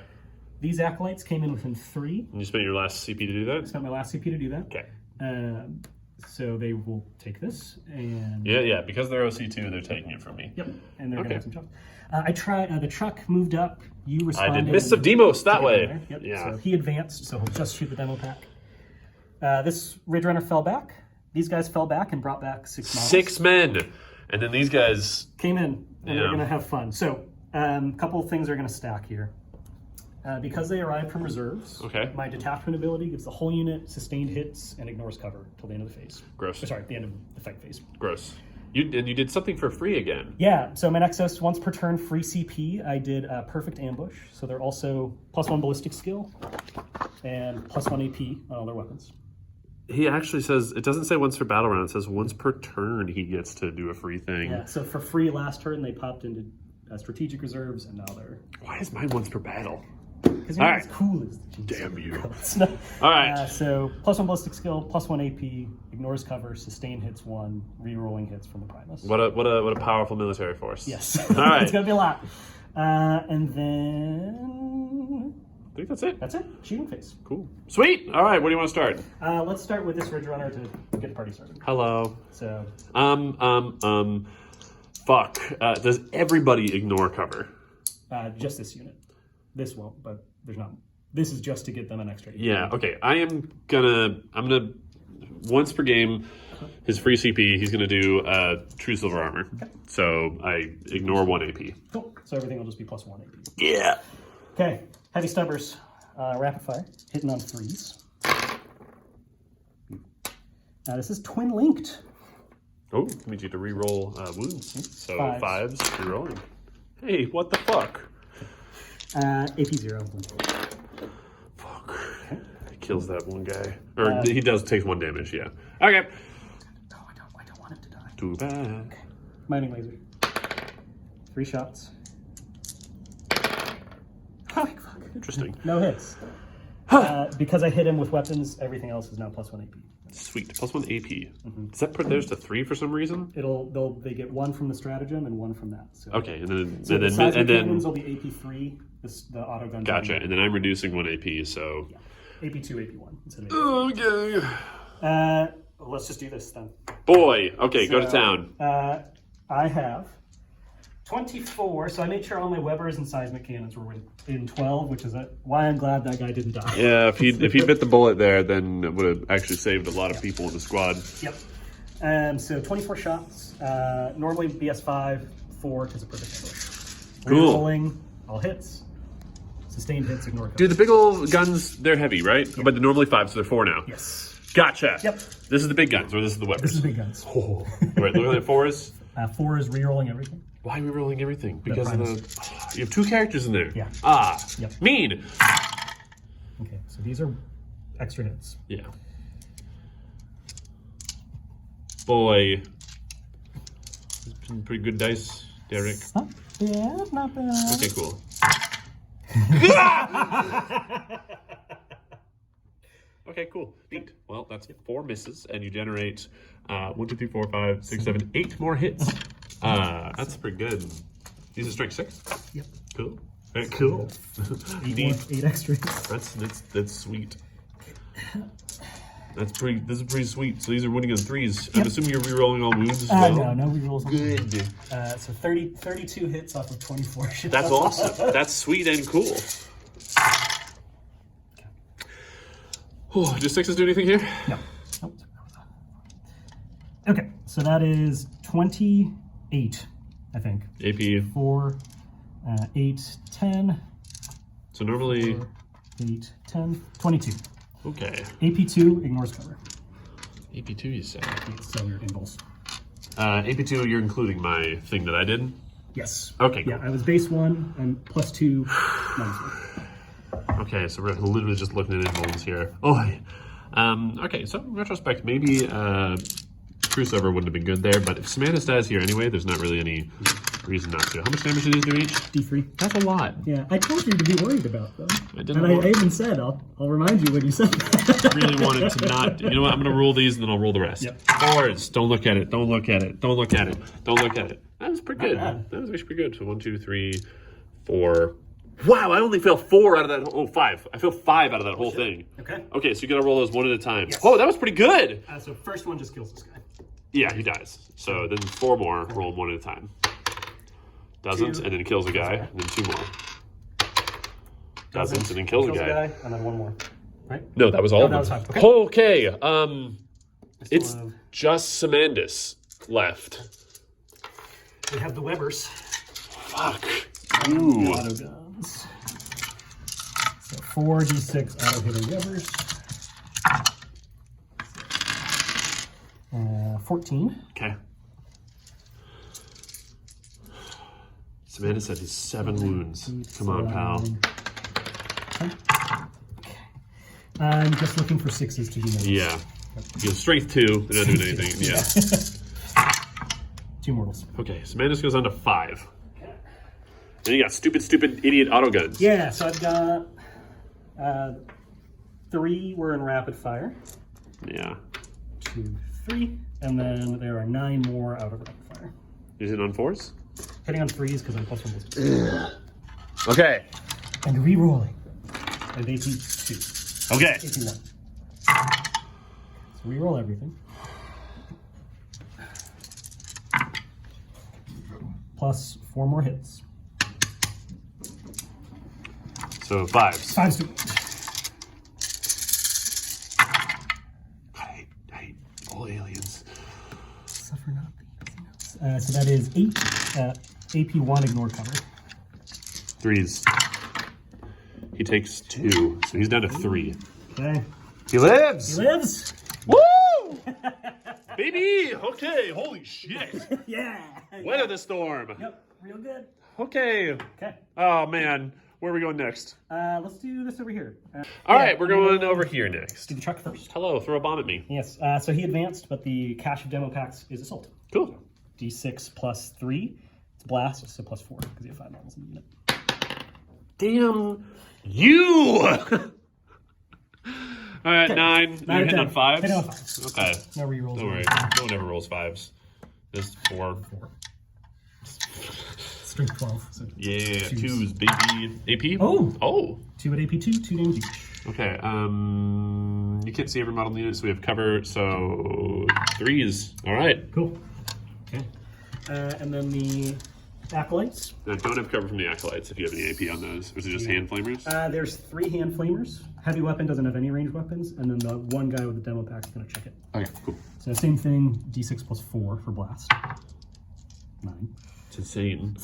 These acolytes came in within 3. And you spent your last CP to do that? Spent my last CP to do that. Okay. So they will take this and Yeah. Because they're OC2, they're taking it from me. Yep, and they're gonna have some chops. I tried. The truck moved up. You responded. I did Mists of Demos that way. Yep. Yeah. So he advanced. So he'll just shoot the demo pack. This Ridge Runner fell back. These guys fell back and brought back 6 models. 6 men, and then these guys came in, and Yeah. they're gonna have fun. So a couple of things are gonna stack here. Because they arrived from reserves, Okay. my detachment ability gives the whole unit sustained hits and ignores cover till the end of the phase. Gross. Sorry, the end of the fight phase. Gross. You did something for free again. Yeah, so my Nexus, once per turn, free CP. I did Perfect Ambush, so they're also +1 ballistic skill and +1 AP on all their weapons. He actually says, it doesn't say once per battle round, it says once per turn he gets to do a free thing. Yeah, so for free last turn, they popped into strategic reserves, and now they're... Why is mine once per battle? Because you're All not as cool as the Damn you. No. All right. So +1 ballistic skill, +1 AP, ignores cover, sustain hits 1, re-rolling hits from the Primus. What a powerful military force. Yes. All right. It's going to be a lot. And then... I think that's it. That's it. Shooting phase. Cool. Sweet. All right. Where do you want to start? Let's start with this Ridge Runner to get the party started. Hello. So... Fuck. Does everybody ignore cover? Just this unit. This won't, but there's not. This is just to get them an extra. Yeah. Okay. I'm gonna once per game, his free CP. He's gonna do true silver armor. Okay. So I ignore 1 AP. Cool. So everything will just be +1 AP. Yeah. Okay. Heavy stubbers. Rapid fire. Hitting on 3s. Now this is twin linked. Oh, that means you have to re-roll wounds. So 5s. 5s re-rolling. Hey, what the fuck? AP 0. Fuck. He kills that one guy. Or he does take 1 damage, yeah. Okay. No, I don't want him to die. Too bad. Mining laser. 3 shots. Holy fuck. Interesting. No hits. Because I hit him with weapons, everything else is now +1 AP. Sweet. +1 AP. Does that put theirs to 3 for some reason? They get 1 from the stratagem and 1 from that. So, Okay, and then so the seismic cannons will be AP 3. The auto gun. Gotcha. And then I'm reducing 1 AP, so Yeah. AP 2, AP 1 instead of AP. okay. Let's just do this then. Boy. Okay, go to So, town. I have 24, so I made sure all my Webbers and seismic cannons were in 12, which is why I'm glad that guy didn't die. Yeah, if he bit the bullet there, then it would have actually saved a lot of people in the squad. Yep. So 24 shots. Normally BS5, 4 because of perfect ambush. Cool. Rolling, all hits. Sustained hits, ignore cover. Dude, the big old guns, they're heavy, right? Yep. But they're normally 5, so they're 4 now. Yes. Gotcha. Yep. This is the big guns, or this is the weapons? This is big guns. Oh. Right, look at that 4s. 4 is re-rolling everything. Why are we rolling everything? Because of Primus. you have 2 characters in there. Yeah. Yep. Mean. Okay, so these are extra hits. Yeah. Boy. It's been pretty good dice, Derek. Not bad. Okay, cool. Okay, cool. Neat. Well, that's 4 misses, and you generate 1, 2, 3, 4, 5, 6, 7, 8 more hits. That's pretty good. These are strength 6? Yep. Cool. Very cool. Neat. 8 extras. That's sweet. This is pretty sweet. So these are winning on 3s. I'm assuming you're re-rolling all wounds as well? No re-rolls. Good. So 32 hits off of 24 shots. That's awesome. That's sweet and cool. Oh, do 6s do anything here? No. Nope. Okay, so that is 28, I think. AP. 4, 8, 10. So normally... 4, 8, 10, 22. Okay. AP2 ignores cover. AP2, you say? So your impulse. AP2, you're including my thing that I did? Yes. Okay, cool. Yeah, I was base 1 and +2, -1. Okay, so we're literally just looking at invulns here. Oh, okay, so in retrospect, maybe True Silver wouldn't have been good there, but if Samantha dies here anyway, there's not really any reason not to. How much damage do these do each? D3. That's a lot. Yeah, I told you to be worried about them. I didn't. And I even said, I'll remind you when you said that. Really wanted to not. You know what? I'm going to roll these and then I'll roll the rest. Yep. 4s. Don't look at it. Don't look at it. Don't look at it. Don't look at it. That was pretty good. bad. That was actually pretty good. So 1, 2, 3, 4, Wow, I only failed 4 out of that. Oh, 5. I failed 5 out of that whole thing. Okay. Okay, so you gotta roll those one at a time. Yes. Oh, that was pretty good. So first one just kills this guy. Yeah, he dies. So then 4 more, roll them one at a time. Doesn't, 2. and then kills a guy, and then 2 more. Doesn't, and then kills a guy. And then 1 more. Right? No, that was all of that them. was 5. Okay. Okay, it's just Samandus left. We have the Webbers. Fuck. Ooh. Auto guns. So 4d6 auto hitting Webbers. 14. Okay. Samandus had his 7 wounds. Come on, pal. I'm just looking for 6s to do mortals. Yeah. You have strength 2. They're not doing anything. Yeah. 2 mortals. Okay, Samandus goes on to 5. Then you got stupid, idiot auto guns. Yeah, so I've got 3 were in rapid fire. Yeah. 2, 3, and then there are 9 more out of rapid fire. Is it on 4s? Hitting on 3s because I'm +1/+2. Okay. And re-rolling. And AP 2. Okay. AP 1. So re-roll everything. Plus 4 more hits. So 5s. 5s to... I hate all aliens. Suffer not the so that is 8. AP 1, ignore cover. 3s. He takes 2, so he's down to 3. Okay. He lives! He lives! Woo! Baby! Okay, holy shit. Yeah! Weather the storm. Yep, real good. Okay. Okay. Oh, man. Where are we going next? Let's do this over here. All right, we're going over here next. Do the truck first. Hello, throw a bomb at me. Yes, so he advanced, but the cache of demo packs is assault. Cool. D6 plus 3. It's blast, so plus 4, because you have 5 normals in the unit. Damn you! All right, 9. You're hitting on 5s? Hitting on 5s. Okay. No rerolls. Don't worry. No one ever rolls 5s. This 4. 4. Strength 12. So Yeah, 2s. 2s, baby. AP? Oh! Oh! 2 at AP 2, 2 damage each. Okay, you can't see every model in the unit, so we have cover, so 3s. All right. Cool. Okay. And then the acolytes. Now, don't have cover from the acolytes if you have any AP on those. Or is it just hand flamers? There's 3 hand flamers. Heavy weapon doesn't have any ranged weapons, and then the one guy with the demo pack is going to check it. Okay, cool. So same thing, D6 plus 4 for blast. 9. It's insane.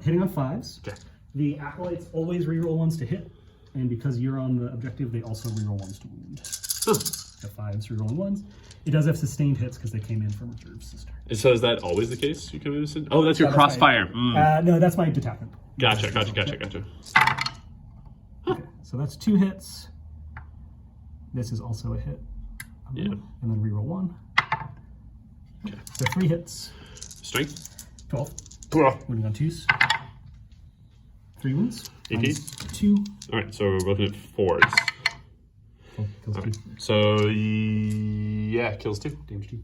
Hitting on 5s. Okay. The acolytes always reroll 1s to hit, and because you're on the objective, they also reroll 1s to wound. Huh. The 5s rerolling 1s. It does have sustained hits because they came in from reserve sister. So is that always the case? You come in? Oh, that's your crossfire. No, that's my detachment. Gotcha. Okay, so that's 2 hits. This is also a hit. Yeah. And then reroll 1. Okay. So 3 hits. Strength? 12. All Wounding on 2s. 3 wounds. AP? -2. right, so we're looking at 4s. Oh, kills Okay. 2. So, yeah, kills 2. Damage 2.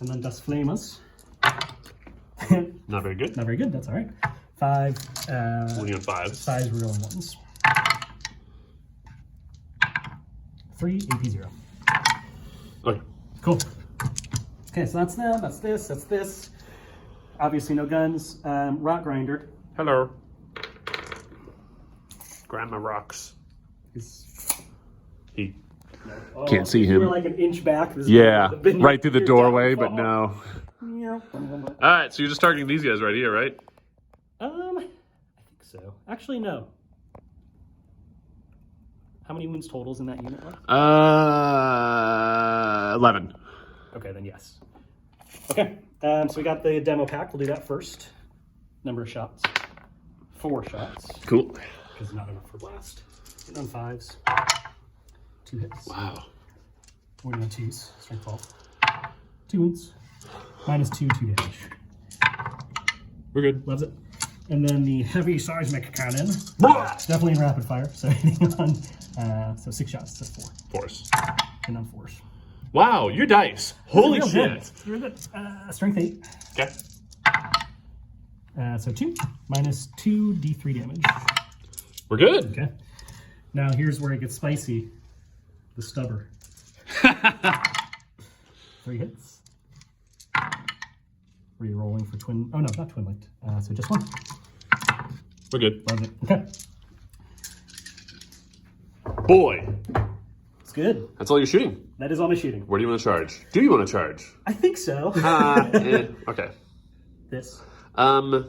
And then Dust Flamus. Not very good. Not very good, that's alright. 5. Wounding on 5s. 5s rerolling 1s. 3, AP 0. Okay. Cool. Okay, so that's them, that's this. Obviously no guns. Rock Grinder. Hello. Grandma rocks. He can't see him. We're like an inch back. Yeah, Been right through the your doorway, but downfall. no. Yeah. All right, so you're just targeting these guys right here, right? I think so. Actually, no. How many wounds totals in that unit left? 11. Okay, then yes. Okay, so we got the demo pack. We'll do that first. Number of shots. 4 shots. Cool. Because not enough for blast. Hitting on 5s. 2 hits. Wow. Wounding on 2s. Strength 12. 2 wounds. -2, 2 damage. We're good. Loves it. And then the heavy seismic cannon. Blah! Definitely in rapid fire. So hitting on, so 6 shots. That's 4. Force. And on 4s. Wow, your dice. Holy Real shit. good. Real good. Strength 8. Okay. So 2 minus 2 d3 damage. We're good. Okay. Now here's where it gets spicy. The stubber. 3 hits. Re-rolling for twin. Oh no, not twin linked. So just 1. We're good. Love it. Okay. Boy, It's good. that's all you're shooting. That is all my shooting. Where do you want to charge? Do you want to charge? I think so. Okay. This. Yeah.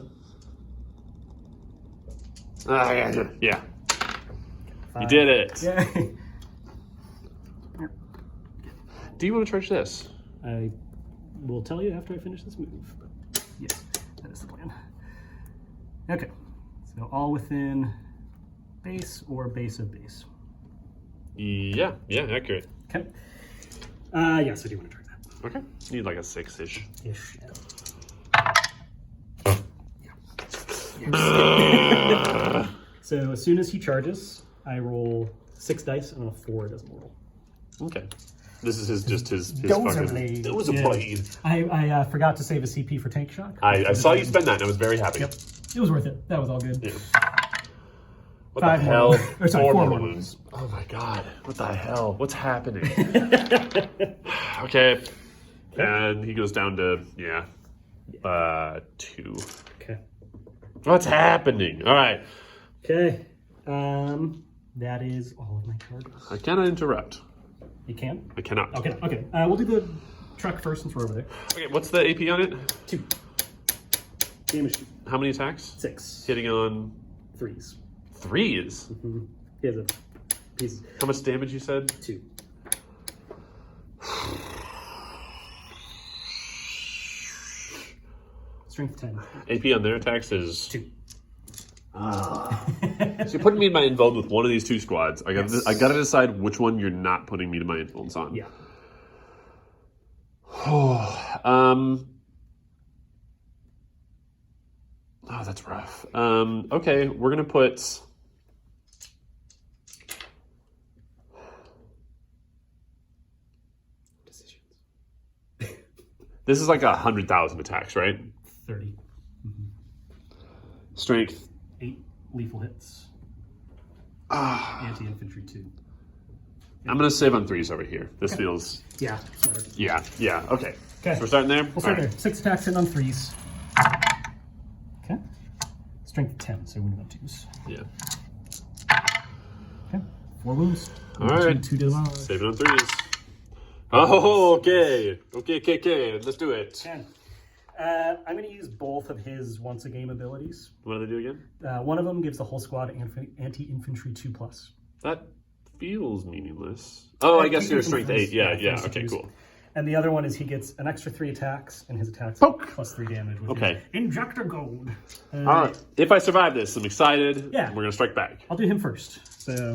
You did it. Yeah. Do you want to charge this? I will tell you after I finish this move. But yes, that is the plan. Okay. So all within base or base of base. Yeah, accurate. Okay. Yes, I do want to try that. Okay. Need like a 6-ish. Ish. So as soon as he charges, I roll 6 dice, and on a 4 it doesn't roll. Okay. This is his Those are fucking... blades. It was a blade. I forgot to save a CP for tank shock. I saw you spend that and I was very happy. Yep. It was worth it. That was all good. Yeah. What 5 the more. hell? Or sorry, 4 4 more more wounds. Oh my god. What the hell? What's happening? Okay. And he goes down to, 2. Okay. What's happening? All right. Okay. That is all of my charges. I cannot interrupt. You can? I cannot. Okay. Okay. We'll do the truck first since we're over there. Okay, what's the AP on it? 2. Damage 2. How many attacks? 6. Hitting on 3s. 3s. Mm-hmm. He has a piece. How much damage you said? 2. Strength 10. AP on their attacks is 2. So you're putting me in my involved with one of these 2 squads. I got to decide which one you're not putting me to my influence on. Yeah. Oh, that's rough. Okay, we're gonna put. Decisions. This is like 100,000 attacks, right? 30. Strength. 8 lethal hits. Anti-infantry 2. I'm gonna save on 3s over here. This feels. Yeah. Smarter. Yeah. Okay. Okay. So we're starting there. We'll start there. 6 attacks in on 3s. Okay. Strength 10, so winning on 2s. Yeah. Okay. 4 wounds. All right. 2 damage. Save it on 3s. Oh, okay. Okay. Let's do it. 10. I'm going to use both of his once a game abilities. What do they do again? One of them gives the whole squad anti-infantry 2+. That feels meaningless. Oh, I guess you're strength 8. Yeah. Okay, cool. And the other one is he gets an extra 3 attacks, and his attacks Poke. plus 3 damage. With Okay. Injector gold. All right. If I survive this, I'm excited. Yeah. We're gonna strike back. I'll do him first. So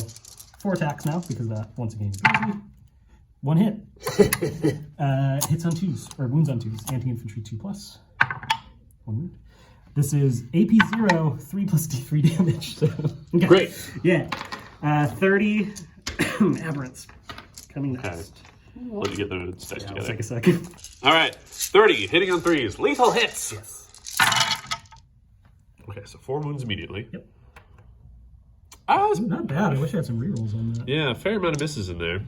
4 attacks now because that once a game is easy. 1 hit. Hits on 2s or wounds on 2s. Anti-infantry 2+. 1 wound. This is AP 0, 3 plus D3 damage. So, okay. Great. Yeah. 30 aberrants coming next. Okay. I'll let you get the stats I'll together. take a second. All right. 30 hitting on 3s. Lethal hits. Yes. Okay, so 4 wounds immediately. Yep. That's Not bad. I wish I had some rerolls on that. Yeah, a fair amount of misses in there.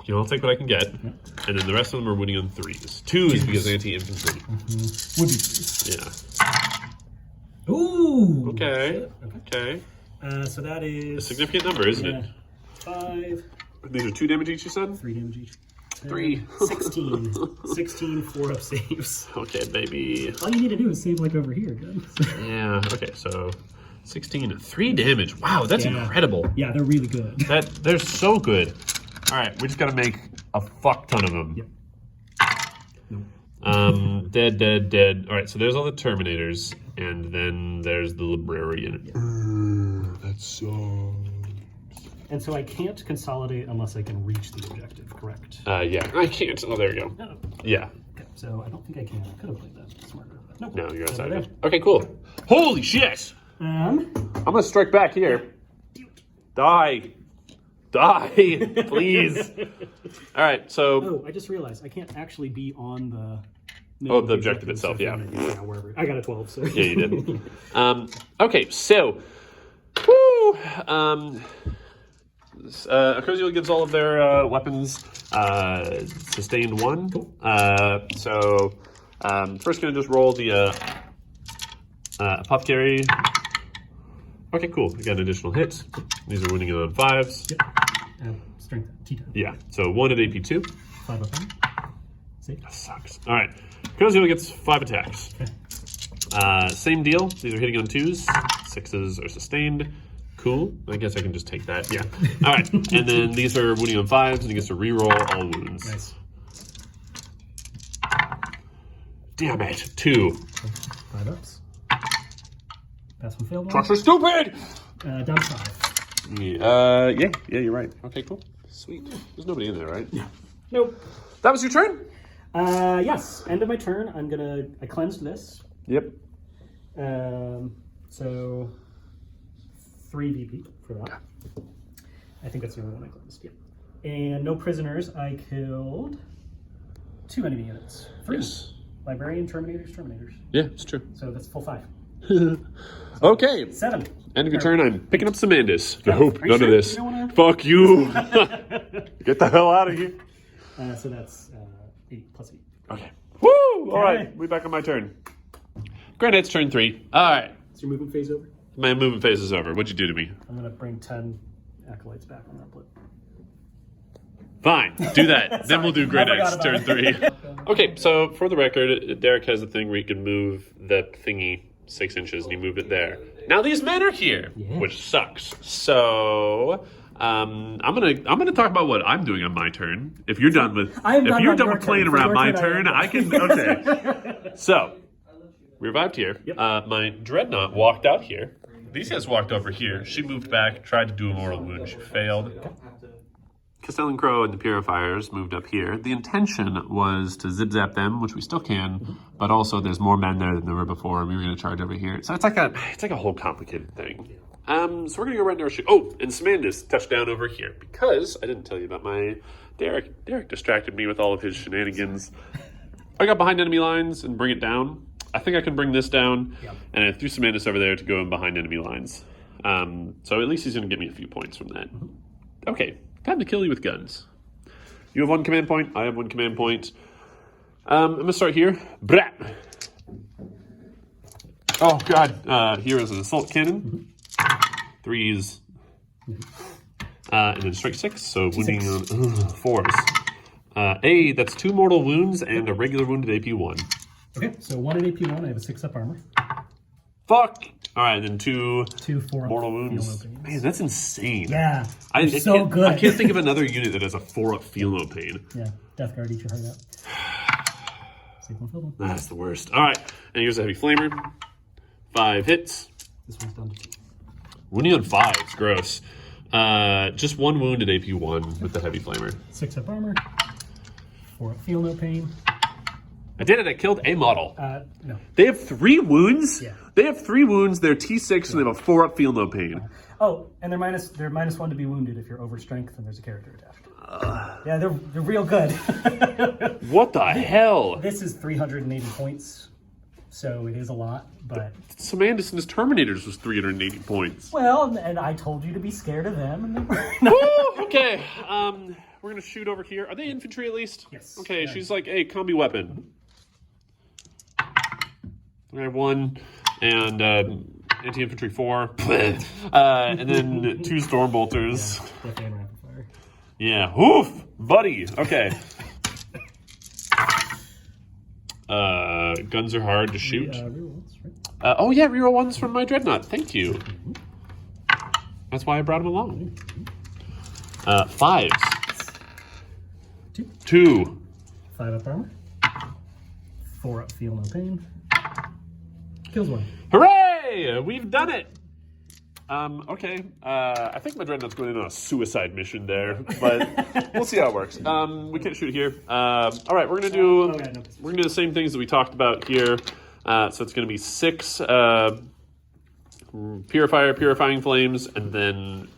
You know, I'll take what I can get. Yep. And then the rest of them are winning on 3s. 2s because anti-infantry. Would be 3s. Yeah. Ooh. Okay. So that is A significant number, isn't it? 5, These are 2 damage each, you said? 3 damage each. 3. 16. 16 4-up saves. Okay, baby. All you need to do is save like over here, good. Yeah, okay, so 16, 3 damage. Wow, that's incredible. Yeah, they're really good. They're so good. All right, we just gotta make a fuck ton of them. Yep. Dead. All right, so there's all the Terminators, and then there's the Librarian. That sucks. And so I can't consolidate unless I can reach the objective, correct? Yeah, I can't. Oh, there we go. No. Yeah. Okay, so I don't think I can. I could have played that smarter. But nope. No, you're So outside there. of it. Okay, cool. Holy shit! I'm gonna strike back here. Die. Die, please. All right, so... Oh, I just realized I can't actually be on the... Oh, the objective itself, yeah. Wherever. I got a 12, so... Yeah, you did. Okay, so... Woo! Accusio gives all of their weapons sustained 1. Cool. First going to just roll the Apothecary. Okay, cool. We got an additional hit. These are winning on 5s. Yep. Strength, T10. Yeah, so 1 at AP2. 5 up. Save. That sucks. All right. Accusio gets 5 attacks. Okay. Same deal. These are hitting on 2s. 6s are sustained. Cool. I guess I can just take that. Yeah. All right. And then these are wounding on 5s, and he gets to reroll all wounds. Nice. Damn it. 2. 5 ups. Pass one failed one. Trucks are stupid! Down to 5. Yeah, you're right. Okay, cool. Sweet. There's nobody in there, right? Yeah. Nope. That was your turn? Yes. End of my turn. I cleansed this. Yep. So 3 VP for that. I think that's the only one I cleansed. Yeah. And no prisoners. I killed 2 enemy units. 3. Yes. Librarian, Terminators. Yeah, it's true. So that's full 5. Okay. 7. End of your turn. I'm picking up some Mandus. Nope, Are you none sure? of this. You don't wanna- Fuck you. Get the hell out of here. So that's 8 plus 8. Okay. Woo! All Okay. right, we back on my turn. Granted, it's turn 3. All right. Is your movement phase over? My movement phase is over. What'd you do to me? I'm going to bring 10 acolytes back on that blip. Fine, do that. Then we'll do Great I forgot Knights turn about 3. Okay, so for the record, Derek has a thing where he can move the thingy 6 inches, and he moved it there. Now these men are here, Yeah. which sucks. So I'm gonna talk about what I'm doing on my turn. If you're done with I am if done you're on done your with playing turn. For around your my turn, turn, I I can okay. So we arrived here. Yep. My dreadnought walked out here. These guys walked over here. She moved back, tried to do a mortal wound. She failed. Castellan Crow and the Purifiers moved up here. The intention was to zip-zap them, which we still can, but also there's more men there than there were before, and we were going to charge over here. So it's like a whole complicated thing. So we're going to go right now. Oh, and Samandus touched down over here, because I didn't tell you about my Derek. Derek distracted me with all of his shenanigans. I got behind enemy lines and bring it down. I think I can bring this down, and I threw Samandus over there to go in behind enemy lines. So at least he's going to give me a few points from that. Okay. Time to kill you with guns. You have 1 command point. I have 1 command point. I'm going to start here. Brat. Oh, God. Here is an assault cannon. 3s. And then strike 6. So wounding on 4s. That's 2 mortal wounds and a regular wound at AP 1. Okay, so 1 at AP 1. I have a 6 up armor. Fuck. All right, then 2 4 mortal up wounds. field no pain. Man, that's insane. Yeah, It's so good. I can't think of another unit that has a 4 up feel no pain. Yeah, Death Guard, eat your heart out. Save 1 field one. That's the worst. All right, and here's a heavy flamer. 5 hits. This one's done. Wounding on 5s, gross. Just 1 wound at AP 1 with the heavy flamer. 6 up armor. 4 up feel no pain. I did it. I killed a model. No. They have 3 wounds. Yeah. They have 3 wounds. They're T6 and they have a 4 up feel no pain. Oh, and they're minus 1 to be wounded if you're over strength and there's a character attached. Yeah, they're real good. What the hell? This is 380 points, so it is a lot, but... Samandus and his Terminators was 380 points. Well, and I told you to be scared of them. And Woo! Okay, we're going to shoot over here. Are they infantry at least? Yes. Okay, she's like, hey, combi weapon. I have 1, and anti-infantry 4. And then 2 storm bolters. Yeah, definitely rapid fire. Yeah. Oof, buddy. Okay. Guns are hard to shoot. Rerolls, right? Oh yeah, reroll 1s from my dreadnought. Thank you. That's why I brought him along. 5s. 2. 5 up armor. 4 up feel no pain. Kills 1. Hooray! We've done it. Okay. I think my dreadnought's going in on a suicide mission there, but we'll see how it works. We can't shoot here. All right, we're gonna do the same things that we talked about here. So it's gonna be 6 purifying flames, and then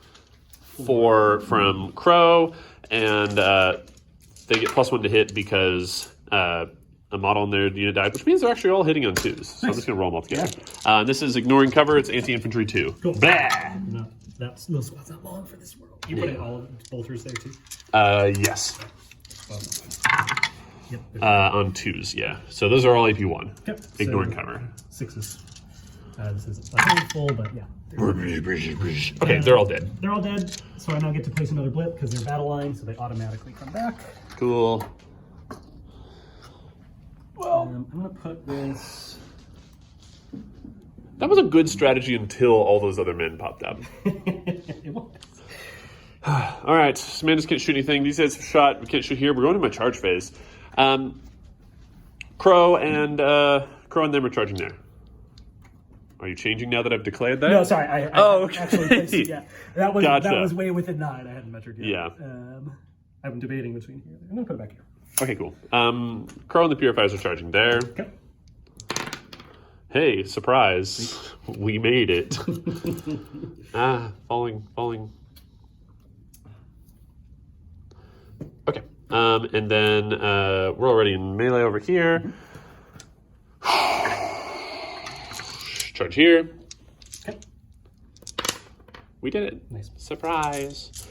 4 from Crow, and they get +1 to hit because a model in their unit died, which means they're actually all hitting on 2s. So I'm just going to roll them all together. Yeah. This is ignoring cover. It's anti-infantry 2. Cool. Blah! No, that's not long for this world. You put in all of the bolters there too? Yes. Yep. On 2s, yeah. So those are all AP1. Yep. Ignoring cover. 6s. This isn't a handful, but yeah. Okay, they're all dead. They're all dead, so I now get to place another blip because they're battle line, so they automatically come back. Cool. Well, I'm gonna put this. That was a good strategy until all those other men popped up. It was. All right, Samandas can't shoot anything. These guys have shot. We can't shoot here. We're going to my charge phase. Crow and them are charging there. Are you changing now that I've declared that? No, sorry. I okay. actually placed it. Yeah, that was Gotcha. that was way within 9. I hadn't measured yet. Yeah. I'm debating between here. I'm gonna put it back here. Okay, cool. Crow and the Purifiers are charging there. Okay. Hey, surprise. We made it. Falling. Okay. And then we're already in melee over here. Charge here. Okay. We did it. Nice. Surprise.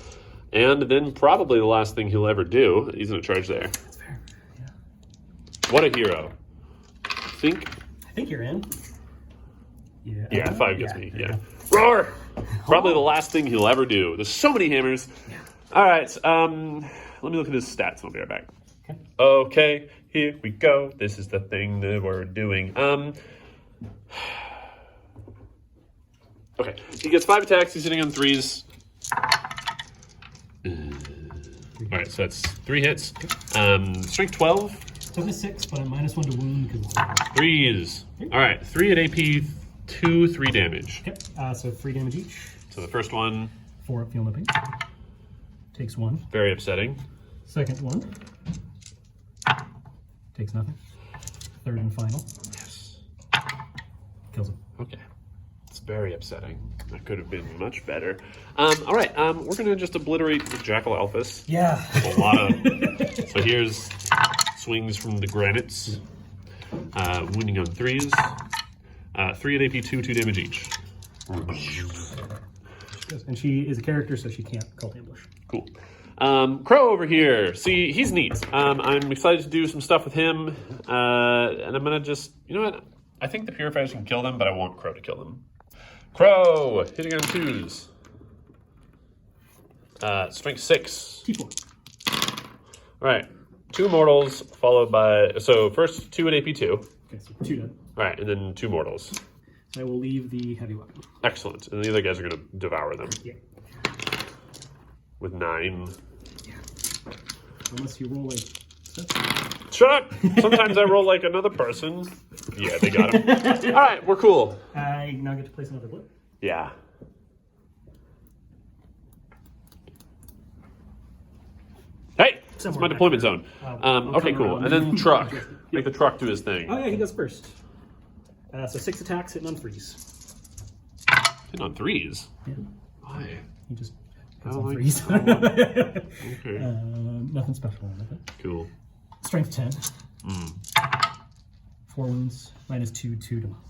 And then probably the last thing he'll ever do, he's going to charge there. That's fair. Yeah. What a hero. I think you're in. Yeah. Yeah, 5 gets me. Yeah. Roar! Probably the last thing he'll ever do. There's so many hammers. Yeah. All right. Let me look at his stats and I'll be right back. Okay, here we go. This is the thing that we're doing. Okay, he gets 5 attacks. He's hitting on 3s. All right, so that's 3 hits. Strength 12. So it's 6, but I'm -1 to wound because it's 3s. All right, 3 at AP, 2, 3 damage. Okay, so 3 damage each. So the first one. 4 up, feel nothing. Takes 1. Very upsetting. Second one. Takes nothing. Third and final. Yes. Kills him. Okay. It's very upsetting. That could have been much better. All right, we're going to just obliterate the Jackal Alphas. Yeah. A lot of... So here's swings from the granites. Wounding on 3s. 3 at AP, 2 damage each. And she is a character, so she can't cult ambush. Cool. Crow over here. See, he's neat. I'm excited to do some stuff with him. And I'm going to just... You know what? I think the Purifiers can kill them, but I want Crow to kill them. Crow! Hitting on 2s. Strength 6. T4. All right. 2 mortals, followed by... So first 2 at AP 2. Okay, so 2 dead. All right, and then 2 mortals. I will leave the heavy weapon. Excellent. And the other guys are going to devour them. Yeah. With 9. Yeah. Unless you roll like... Shut up! Sometimes I roll like another person. Yeah, they got him. All right, we're cool. I now get to place another blip. Yeah. Hey! It's my deployment zone. Okay, cool. And then truck. Make the truck do his thing. Oh, yeah, he goes first. So 6 attacks, hitting on 3s. Hitting on 3s? Yeah. Why? He just I hits don't on like 3s. Okay. Nothing special with it. Cool. Strength 10. 4 wounds, -2 to demolish.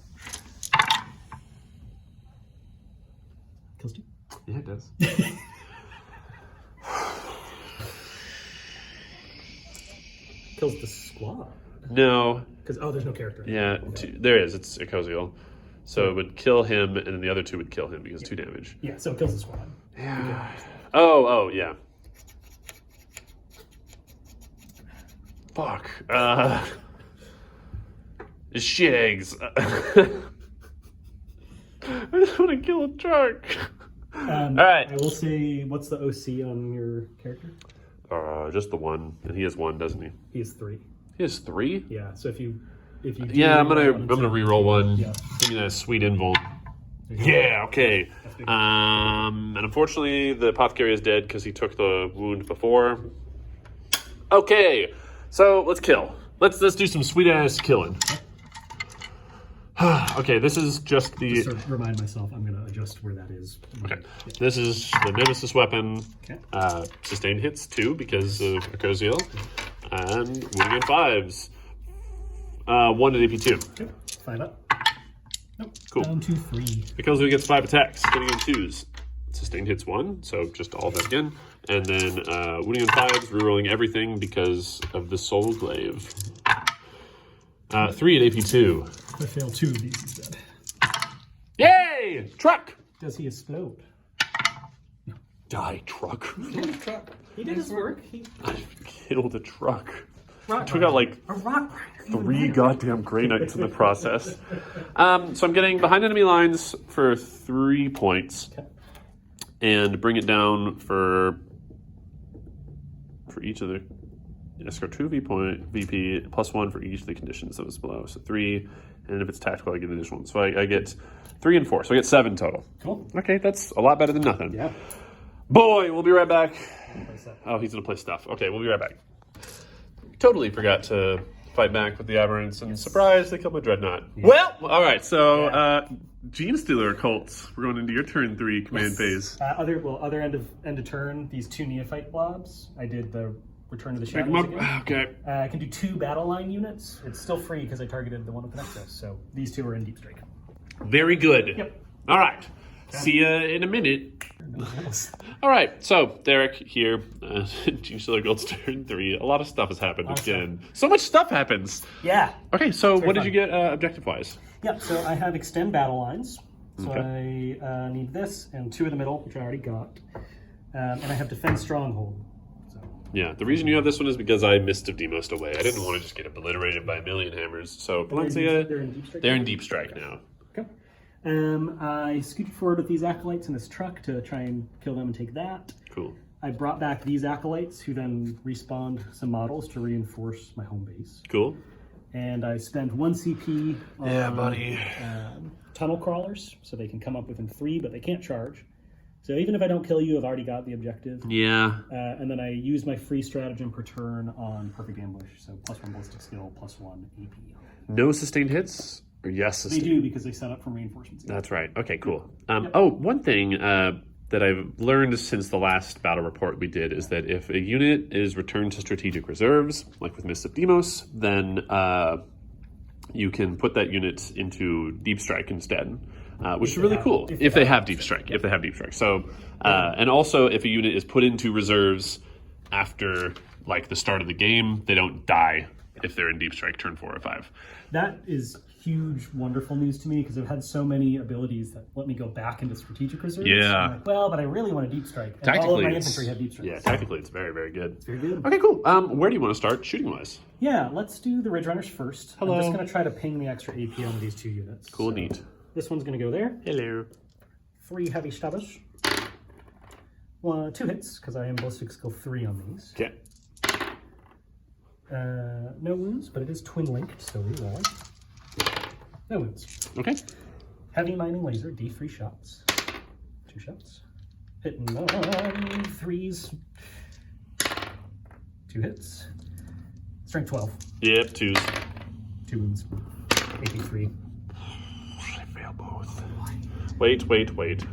Kills 2. Yeah, it does. Kills the squad. No. Because, there's no character. Yeah, there is. It's Ecosiel. So it would kill him, and then the other 2 would kill him because 2 damage. Yeah, so it kills the squad. Yeah. Oh, yeah. Fuck. Shit eggs. I just want to kill a shark. All right. I will say, what's the OC on your character? Just the 1, and he has 1, doesn't he? He has 3. He has 3. Yeah. So if you Yeah, I'm gonna re-roll 1. Yeah. Give me that sweet invul. Yeah. Okay. And unfortunately, the apothecary is dead because he took the wound before. Okay. So let's kill. Let's do some sweet ass killing. Okay, this is just the... Just to remind myself, I'm going to adjust where that is. Okay, this is the Nemesis weapon. Okay. Sustained hits 2 because of Akoziel. And wounding in 5s. 1 to DP 2. Okay. 5 up. Nope. Cool. Down to 3. Because we gets 5 attacks, hitting in 2s. Sustained hits 1, so just all that again. And then wounding in 5s, rerolling everything because of the Soul Glaive. 3 at AP 2. I failed 2 of these instead. Yay! Truck! Does he explode? Die, truck. He did his work. I killed a truck. Rock Took out like a rock rider. 3 goddamn Grey Knights in the process. So I'm getting behind enemy lines for 3 points. Okay. And bring it down for each of the escort 2 VP plus 1 for each of the conditions that was below. So 3, and if it's tactical, I get an additional 1. So I get 3 and 4. So I get 7 total. Cool. Okay, that's a lot better than nothing. Yeah. Boy, we'll be right back. Oh, he's gonna play stuff. Okay, we'll be right back. Totally forgot to fight back with the Aberrants, and surprise, they killed my Dreadnought. Yeah. Well, all right, so Genestealer Cults. We're going into your turn 3 command phase. Other end of turn, these 2 neophyte blobs. I did the Return to the Shadows again. Okay. I can do 2 battle line units. It's still free because I targeted the one with the Nexus, so these 2 are in Deep Strike. Very good. Yep. All right. See ya in a minute. All right, so Derek here, Genestealer Cults turn 3. A lot of stuff has happened again. So much stuff happens. Yeah. Okay, so what did you get objective-wise? Yeah, so I have extend battle lines. So I need this and 2 in the middle, which I already got. And I have defend stronghold. So. Yeah, the reason you have this one is because I missed of Demost away. I didn't want to just get obliterated by a million hammers. So Valencia, they're in deep strike now. Okay. I scooted forward with these acolytes in this truck to try and kill them and take that. Cool. I brought back these acolytes who then respawned some models to reinforce my home base. Cool. And I spent 1 CP on tunnel crawlers, so they can come up within 3, but they can't charge. So even if I don't kill you, I've already got the objective. Yeah. And then I use my free stratagem per turn on Perfect Ambush, so +1 ballistic skill, +1 AP. No sustained hits? Or yes, they do because they set up for reinforcements. That's right. Okay, cool. Oh, one thing that I've learned since the last battle report we did is that if a unit is returned to strategic reserves, like with Mist of Demos, then you can put that unit into Deep Strike instead, which is really cool. If they have Deep Strike. If they have Deep Strike. So, and also if a unit is put into reserves after like the start of the game, they don't die if they're in Deep Strike turn 4 or 5. That is huge, wonderful news to me because I've had so many abilities that let me go back into strategic reserves. Yeah. I'm like, well, but I really want a Deep Strike. And Tactically, all of my infantry have Deep Strike. Yeah, tactically it's very, very good. It's very good. Okay, cool. Where do you want to start shooting-wise? Yeah, let's do the Ridge Runners first. Hello. I'm just going to try to ping the extra AP on these 2 units. Cool, so neat. This one's going to go there. Hello. 3 heavy stabbers. 2 hits, because I am ballistic skill 3 on these. Okay. No wounds, but it is twin linked, so we roll. No wounds. Okay. Heavy mining laser, D3 shots. 2 shots. Hitting 3s. 2 hits. Strength 12. Yep, 2s. 2 wounds. AP 3. I fail both. Wait.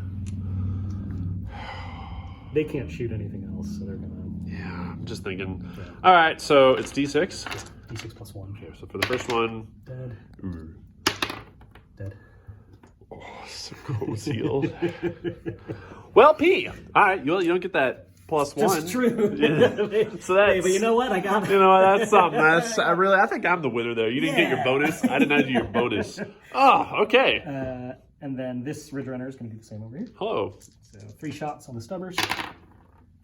They can't shoot anything else, so they're gonna. Yeah, I'm just thinking. Yeah. All right, so it's D6. D6 +1. Okay, so for the first one. Dead. Dead. Oh, so cozy. Well, P. All right, you don't get that +1. Just true. Yeah. So that's. Hey, but you know what? I got it. You know what? That's something. I think I'm the winner there. You didn't get your bonus. I did not do your bonus. Oh, okay. And then this Ridge Runner is going to do the same over here. Hello. So 3 shots on the stubbers.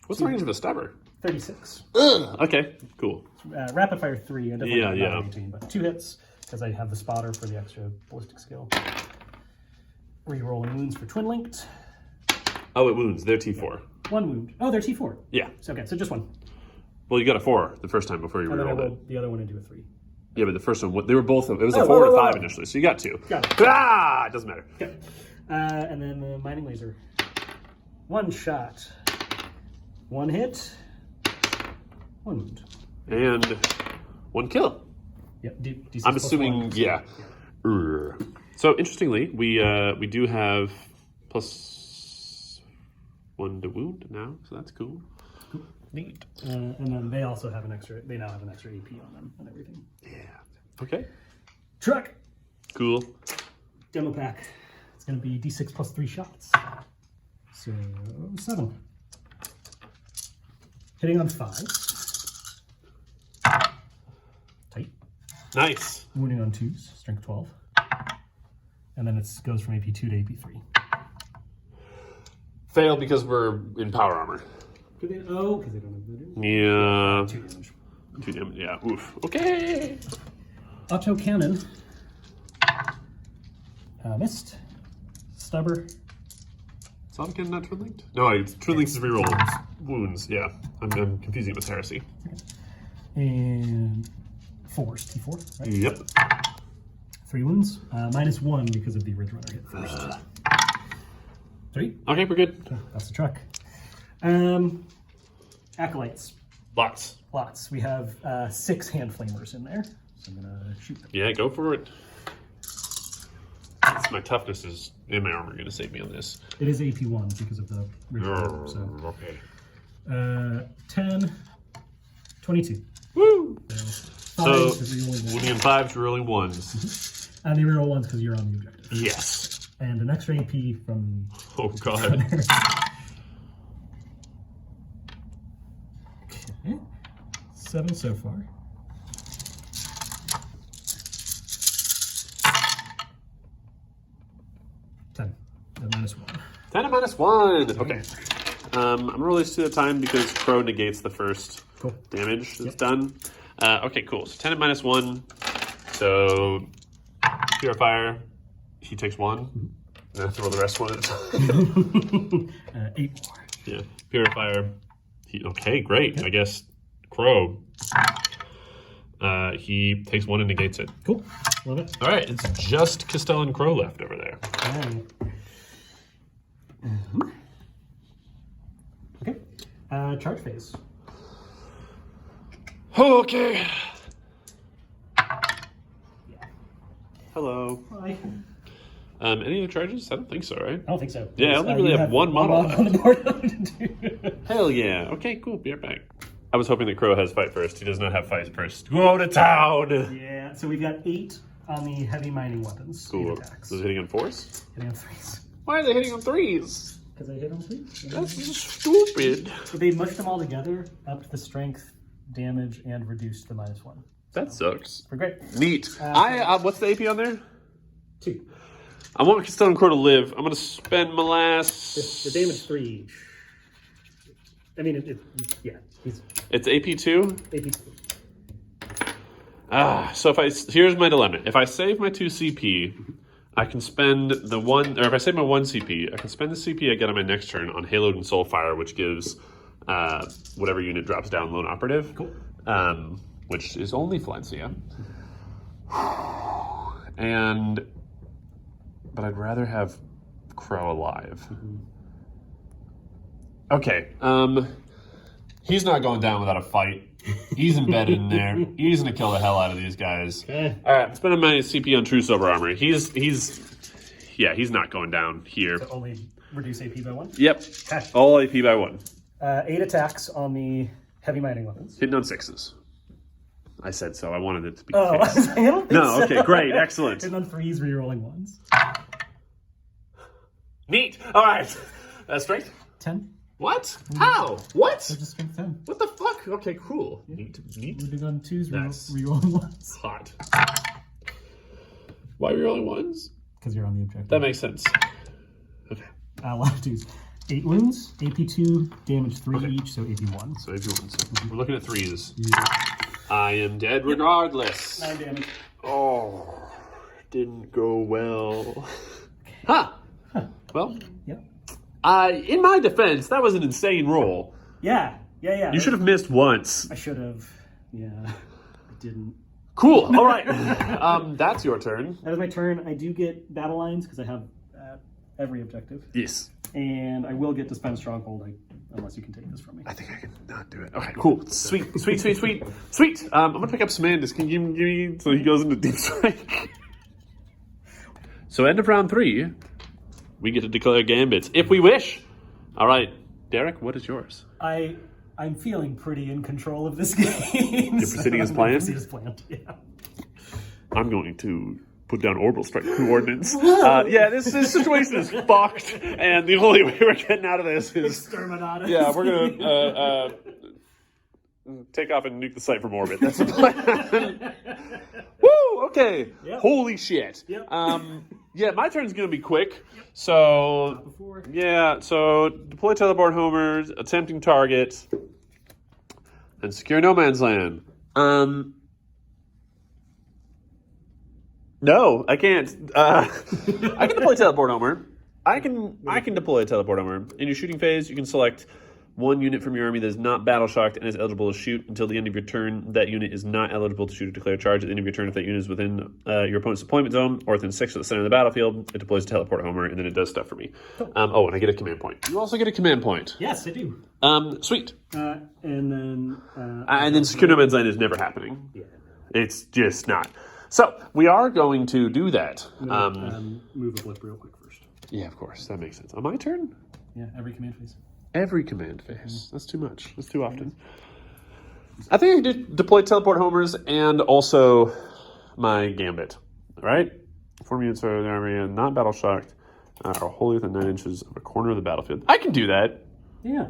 What's the range of the stubber? 36. Ugh. Okay, cool. Rapid fire 3. I definitely Yeah. not 18, but 2 hits because I have the spotter for the extra ballistic skill. Rerolling wounds for twin linked. Oh, it wounds. They're T4. 1 wound. Oh, they're T4. Yeah. So, okay, so just 1. Well, you got a 4 the first time before you And then I rerolled it. rolled the other one into a 3. Yeah, but the first one, they were both, it was a 4 and a 5 initially, so you got 2. Got it. Ah, it doesn't matter. Okay. And then the mining laser. 1 shot. 1 hit. 1 wound. And 1 kill. Yep. D6 I'm plus assuming, 1. yeah. So interestingly, we do have +1 to wound now, so that's cool. Neat. And then they also have an extra. They now have an extra AP on them and everything. Yeah. Okay. Truck. Cool. Demo pack. It's going to be D6 plus 3 shots. So 7. Hitting on 5. Tight. Nice. Wounding on 2s. Strength 12. And then it goes from AP2 to AP3. Fail because we're in power armor. Because they don't have voodoo. Yeah. 2 damage. 2 damage. Yeah. Oof. Okay. Auto cannon. Missed. Stubber. Sonic not Twin Linked? No, Twin Linked is reroll wounds. Yeah. I'm confusing it with Heresy. And force. T4. Right? Yep. 3 wounds. -1 because of the Ridge Runner hit first. 3. Okay, we're good. Okay, that's the truck. Acolytes. Lots. Lots. We have 6 hand flamers in there. So I'm going to shoot them. Yeah, go for it. My toughness is in my armor going to save me on this. It is AP1 because of the Ridge Runner. So. Okay. 10, 22. Woo! So wounding in 5s, rolling 1s. And the reroll 1s because you're on the objective. Yes. And an extra AP from. Oh, God. Okay. 7 so far. 10. -1. 10 and -1. Okay. I'm gonna roll these 2 at a time because Crow negates the first damage that's done. Okay, cool. So 10 and -1. So Purifier, he takes 1. And I have to roll the rest 1 at a time. 8 more. Yeah. Purifier. Okay, great. I guess Crow. He takes 1 and negates it. Cool. Love it. All right, it's just Castell and Crow left over there. Okay. Charge phase. Okay. Hello. Hi. Any other charges? I don't think so, right? I don't think so. Yeah, I only really you have one model on the board. Hell yeah. Okay, cool. Be right back. I was hoping that Crow has fight first. He does not have fight first. Go to town! Yeah, so we've got 8 on the heavy mining weapons. Cool. 8 attacks. So hitting on 4s? Hitting on 3s. Why are they hitting on 3s? Because I hit on 3s. That's stupid. So they mushed them all together, upped the strength, damage, and reduced the -1. That sucks. We're great. Neat. What's the AP on there? 2. I want Castell and Crow to live. I'm going to spend my last... The damage 3 each. I mean, yeah. It's AP2? AP2. So here's my dilemma. If I save my 2 CP, I can spend the 1, or if I save my 1 CP, I can spend the CP I get on my next turn on Haloed and Soulfire, which gives whatever unit drops down Lone Operative. Cool. Which is only Valencia. But I'd rather have Crow alive. Okay. He's not going down without a fight. He's embedded in there. He's gonna kill the hell out of these guys. Okay. All right, I'm spending my CP on True Silver Armor. He's not going down here. So only reduce AP by 1? Yep. Okay. All AP by 1. 8 attacks on the heavy mining weapons. Hitting on 6s. I said so. I wanted it to be. Oh, I was like, I don't think no. so. Okay. Great. Excellent. Hitting on 3s, rerolling 1s. Neat. All right. Strength. 10. What? How? What? So just strength 10. What the fuck? Okay, cool. Neat. Moving on 2s, That's rerolling 1s. Hot. Why are we rolling 1s? Because you're on the objective. That makes sense. Okay. A lot of 2s. 8 wounds, AP2, damage 3 each, so AP1. So AP1. So we're looking at 3s. Yeah. I am dead regardless. 9 damage. Oh, didn't go well. Huh. Well, Yeah. in my defense, that was an insane roll. Yeah. You should have missed once. I should have. Yeah. I didn't. Cool. All right. That's your turn. That was my turn. I do get battle lines because I have every objective. Yes. And I will get to spend Stronghold unless you can take this from me. I think I can not do it. Okay, cool. Sweet. I'm going to pick up Samandus. Can you give me... So he goes into Deep Strike. So end of round 3, we get to declare gambits if we wish. All right, Derek, what is yours? I'm feeling pretty in control of this game. You're proceeding as planned? Proceed as planned, yeah. I'm going to put down orbital strike coordinates. Yeah, this situation is fucked, and the only way we're getting out of this is... Exterminatus. Yeah, we're going to take off and nuke the site from orbit. That's the plan. Woo! Okay. Yep. Holy shit. Yep. Yeah, my turn's going to be quick. So, yeah, so deploy teleport homers, attempting target, and secure no man's land. No, I can't. I can deploy teleport homer. I can deploy a teleport homer. In your shooting phase, you can select one unit from your army that is not battle shocked and is eligible to shoot until the end of your turn. That unit is not eligible to shoot or declare a charge at the end of your turn if that unit is within your opponent's deployment zone or within 6 of the center of the battlefield. It deploys a teleport homer, and then it does stuff for me. Oh, and I get a command point. You also get a command point. Yes, I do. Sweet. And then... and then secure no man's land is never happening. Yeah. It's just not. So we are going to do that. Move a blip real quick first. Yeah, of course. That makes sense. On my turn? Yeah, every command phase. Every command phase. That's too much. That's too often. I think I did deploy teleport homers and also my gambit. Right? 4 units are in the army, not battle shocked, are wholly within 9 inches of a corner of the battlefield. I can do that. Yeah.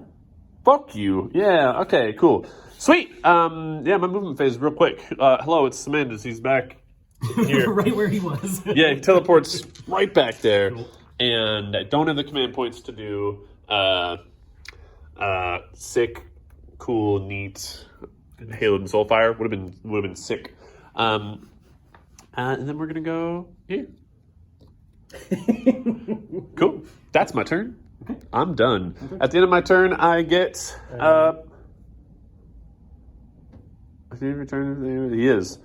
Fuck you. Yeah. Okay. Cool. Sweet. Yeah. My movement phase is real quick. Hello, it's Shenanigans. He's back here. Right where he was. Yeah. He teleports right back there, Cool. And I don't have the command points to do. Sick, cool, neat, Halo and Soulfire would have been sick. And then we're gonna go here. Cool. That's my turn. Okay. I'm done. Okay. At the end of my turn, I get. At the end of your turn, he is.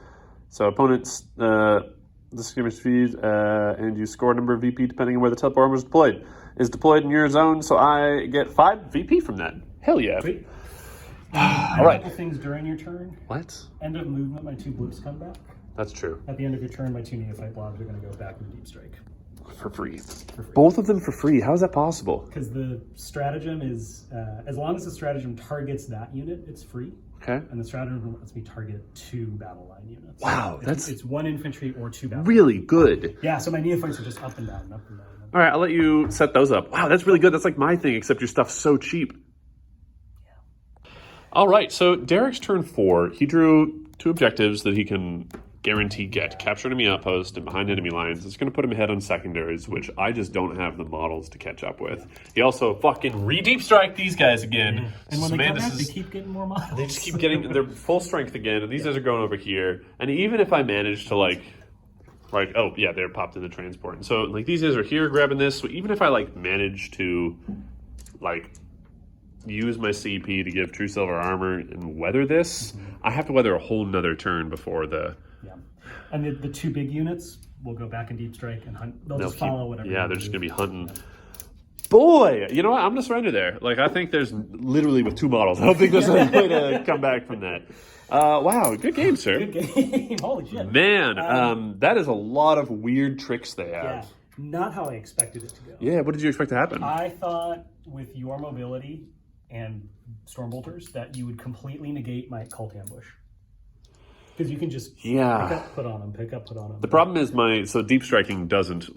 So opponents, the skirmish feed, and you score a number of VP depending on where the teleport armor is deployed. Is deployed in your zone, so I get 5 VP from that. Hell yeah. Sweet. All right. A couple things during your turn. What? End of movement, my 2 blips come back. That's true. At the end of your turn, my 2 neophyte blobs are going to go back in deep strike. For free. Both of them for free. How is that possible? Because the stratagem is, as long as the stratagem targets that unit, it's free. Okay. And the stratagem lets me target 2 battle line units. Wow, it's 1 infantry or 2 battle really good. Yeah, so my neophytes are just up and down, up and down. All right, I'll let you set those up. Wow, that's really good. That's like my thing, except your stuff's so cheap. Yeah. All right, so Derek's turn 4. He drew 2 objectives that he can guarantee get. Capture enemy outpost and behind enemy lines. It's going to put him ahead on secondaries, which I just don't have the models to catch up with. He also fucking re-deep strike these guys again. Yeah. And when they come back, they keep getting more models. They just keep getting their full strength again, and these guys are going over here. And even if I manage to like, oh yeah, they're popped in the transport. And so like these guys are here grabbing this. So even if I like manage to like use my CP to give true silver armor and weather this, I have to weather a whole nother turn before the... Yeah. And the 2 big units will go back in deep strike and hunt. They'll just follow whatever. Yeah, they're just going to be hunting. Yeah. Boy, you know what? I'm going to surrender there. Like, I think there's literally with 2 models. I don't think there's a way to come back from that. Wow, good game, sir. Good game. Holy shit. Man, that is a lot of weird tricks they have. Yeah, not how I expected it to go. Yeah, what did you expect to happen? I thought with your mobility and Stormbolters that you would completely negate my cult ambush. Because you can just pick up, put on them, pick up, put on them. The problem is so deep striking doesn't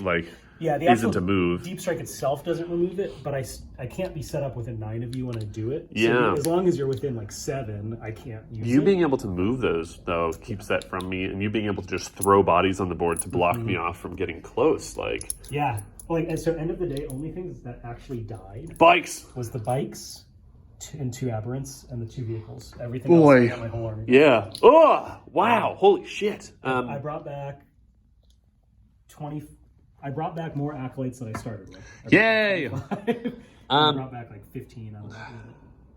isn't a move. Deep strike itself doesn't remove it, but I can't be set up within 9 of you when I do it. Yeah. So as long as you're within like 7, I can't use it. You being able to move those though keeps that from me, and you being able to just throw bodies on the board to block me off from getting close, like. Yeah, like and so end of the day, only things that actually died. Bikes was the bikes. And 2 aberrants and the 2 vehicles. Everything else, I got my whole army. Yeah. Oh, wow. Holy shit. I brought back 20. I brought back more acolytes than I started with. Yay! I brought back like 15 out of that.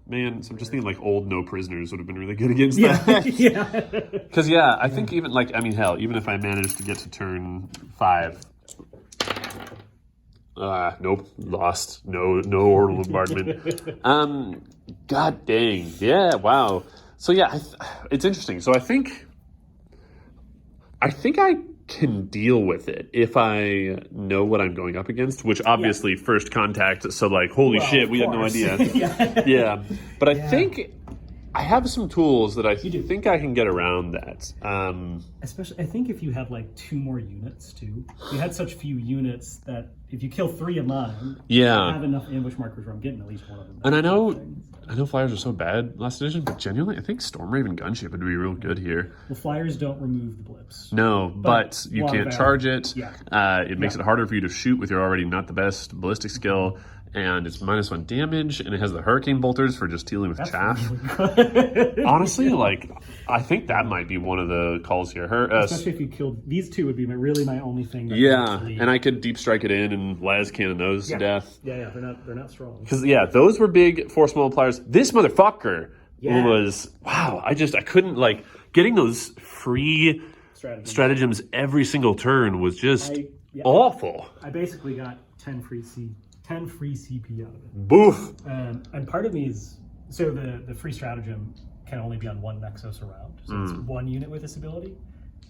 Man, so I'm just thinking like old no prisoners would have been really good against that. Yeah. Because I think even hell, even if I managed to get to turn 5. Nope, lost. No orbital bombardment. God dang. Yeah, wow. So yeah, it's interesting. So I think I can deal with it if I know what I'm going up against, which obviously first contact, so like, holy shit, we had no idea. Yeah. But I think I have some tools that I think I can get around that. Especially, I think if you have like 2 more units too. You had such few units that if you kill 3 of mine, I have enough ambush markers where I'm getting at least one of them. And I know flyers are so bad last edition, but genuinely, I think Storm Raven Gunship would be real good here. Well, flyers don't remove the blips. No, but you can't charge it. It makes it harder for you to shoot with your already not the best ballistic skill. And it's -1 damage, and it has the hurricane bolters for just dealing with chaff. Really honestly, like, I think that might be one of the calls here. Especially if you killed these 2 would be really my only thing. And I could deep strike it in and las cannon those to death. Yeah, they're not strong. Because those were big force multipliers. This motherfucker was wow. I couldn't like getting those free stratagems every single turn was just awful. I basically got 10 free CP out of it. Boof. And part of me is, so the free stratagem can only be on 1 Nexus around. So it's 1 unit with this ability.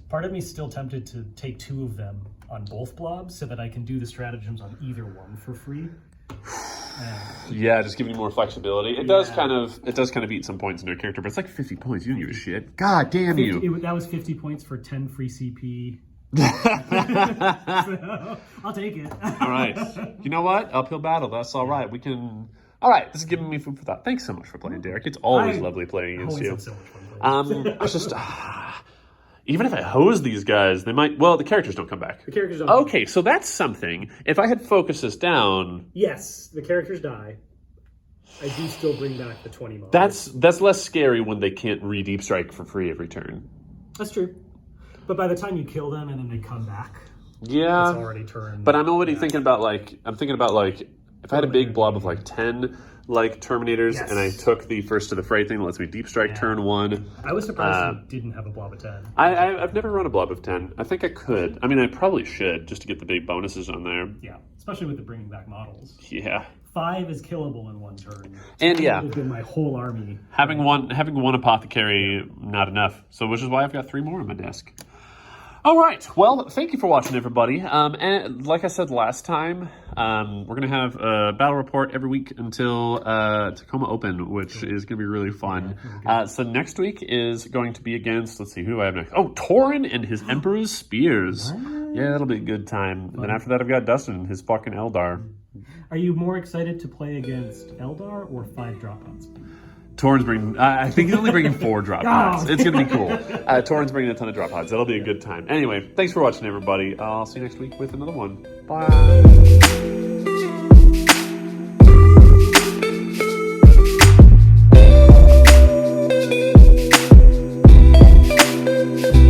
Part of me is still tempted to take 2 of them on both blobs so that I can do the stratagems on either one for free. Just giving you more flexibility. It does kind of eat some points into a character, but it's like 50 points. You don't give a shit. God damn you. That was 50 points for 10 free CP. So, I'll take it. All right. You know what? Uphill battle. That's all right. We can. All right. This is giving me food for thought. Thanks so much for playing, Derek. It's always lovely playing against you. So much fun playing. I just even if I hose these guys, they might. Well, the characters don't come back. The characters don't. Okay, so that's something. If I had focused this down, yes, the characters die. I do still bring back the 20 models. That's less scary when they can't deep strike for free every turn. That's true. But by the time you kill them and then they come back, it's already turned. But I'm already thinking about like if I had a big blob of like 10 like Terminators and I took the first to the fray thing that lets me deep strike turn 1. I was surprised you didn't have a blob of 10. I've never run a blob of 10. I think I could. I mean, I probably should just to get the big bonuses on there. Yeah, especially with the bringing back models. Yeah. 5 is killable in 1 turn. And has been my whole army. Having one apothecary, not enough. So which is why I've got 3 more on my desk. All right. Well, thank you for watching, everybody. And like I said last time, we're going to have a battle report every week until Tacoma Open, which is going to be really fun. So next week is going to be against, let's see, who do I have next? Oh, Torin and his Emperor's Spears. Yeah, that'll be a good time. And then after that, I've got Dustin and his fucking Eldar. Are you more excited to play against Eldar or 5 drop-ons? Torin's bringing, I think he's only bringing 4 drop pods. It's going to be cool. Torin's bringing a ton of drop pods. That'll be a good time. Anyway, thanks for watching, everybody. I'll see you next week with another one. Bye.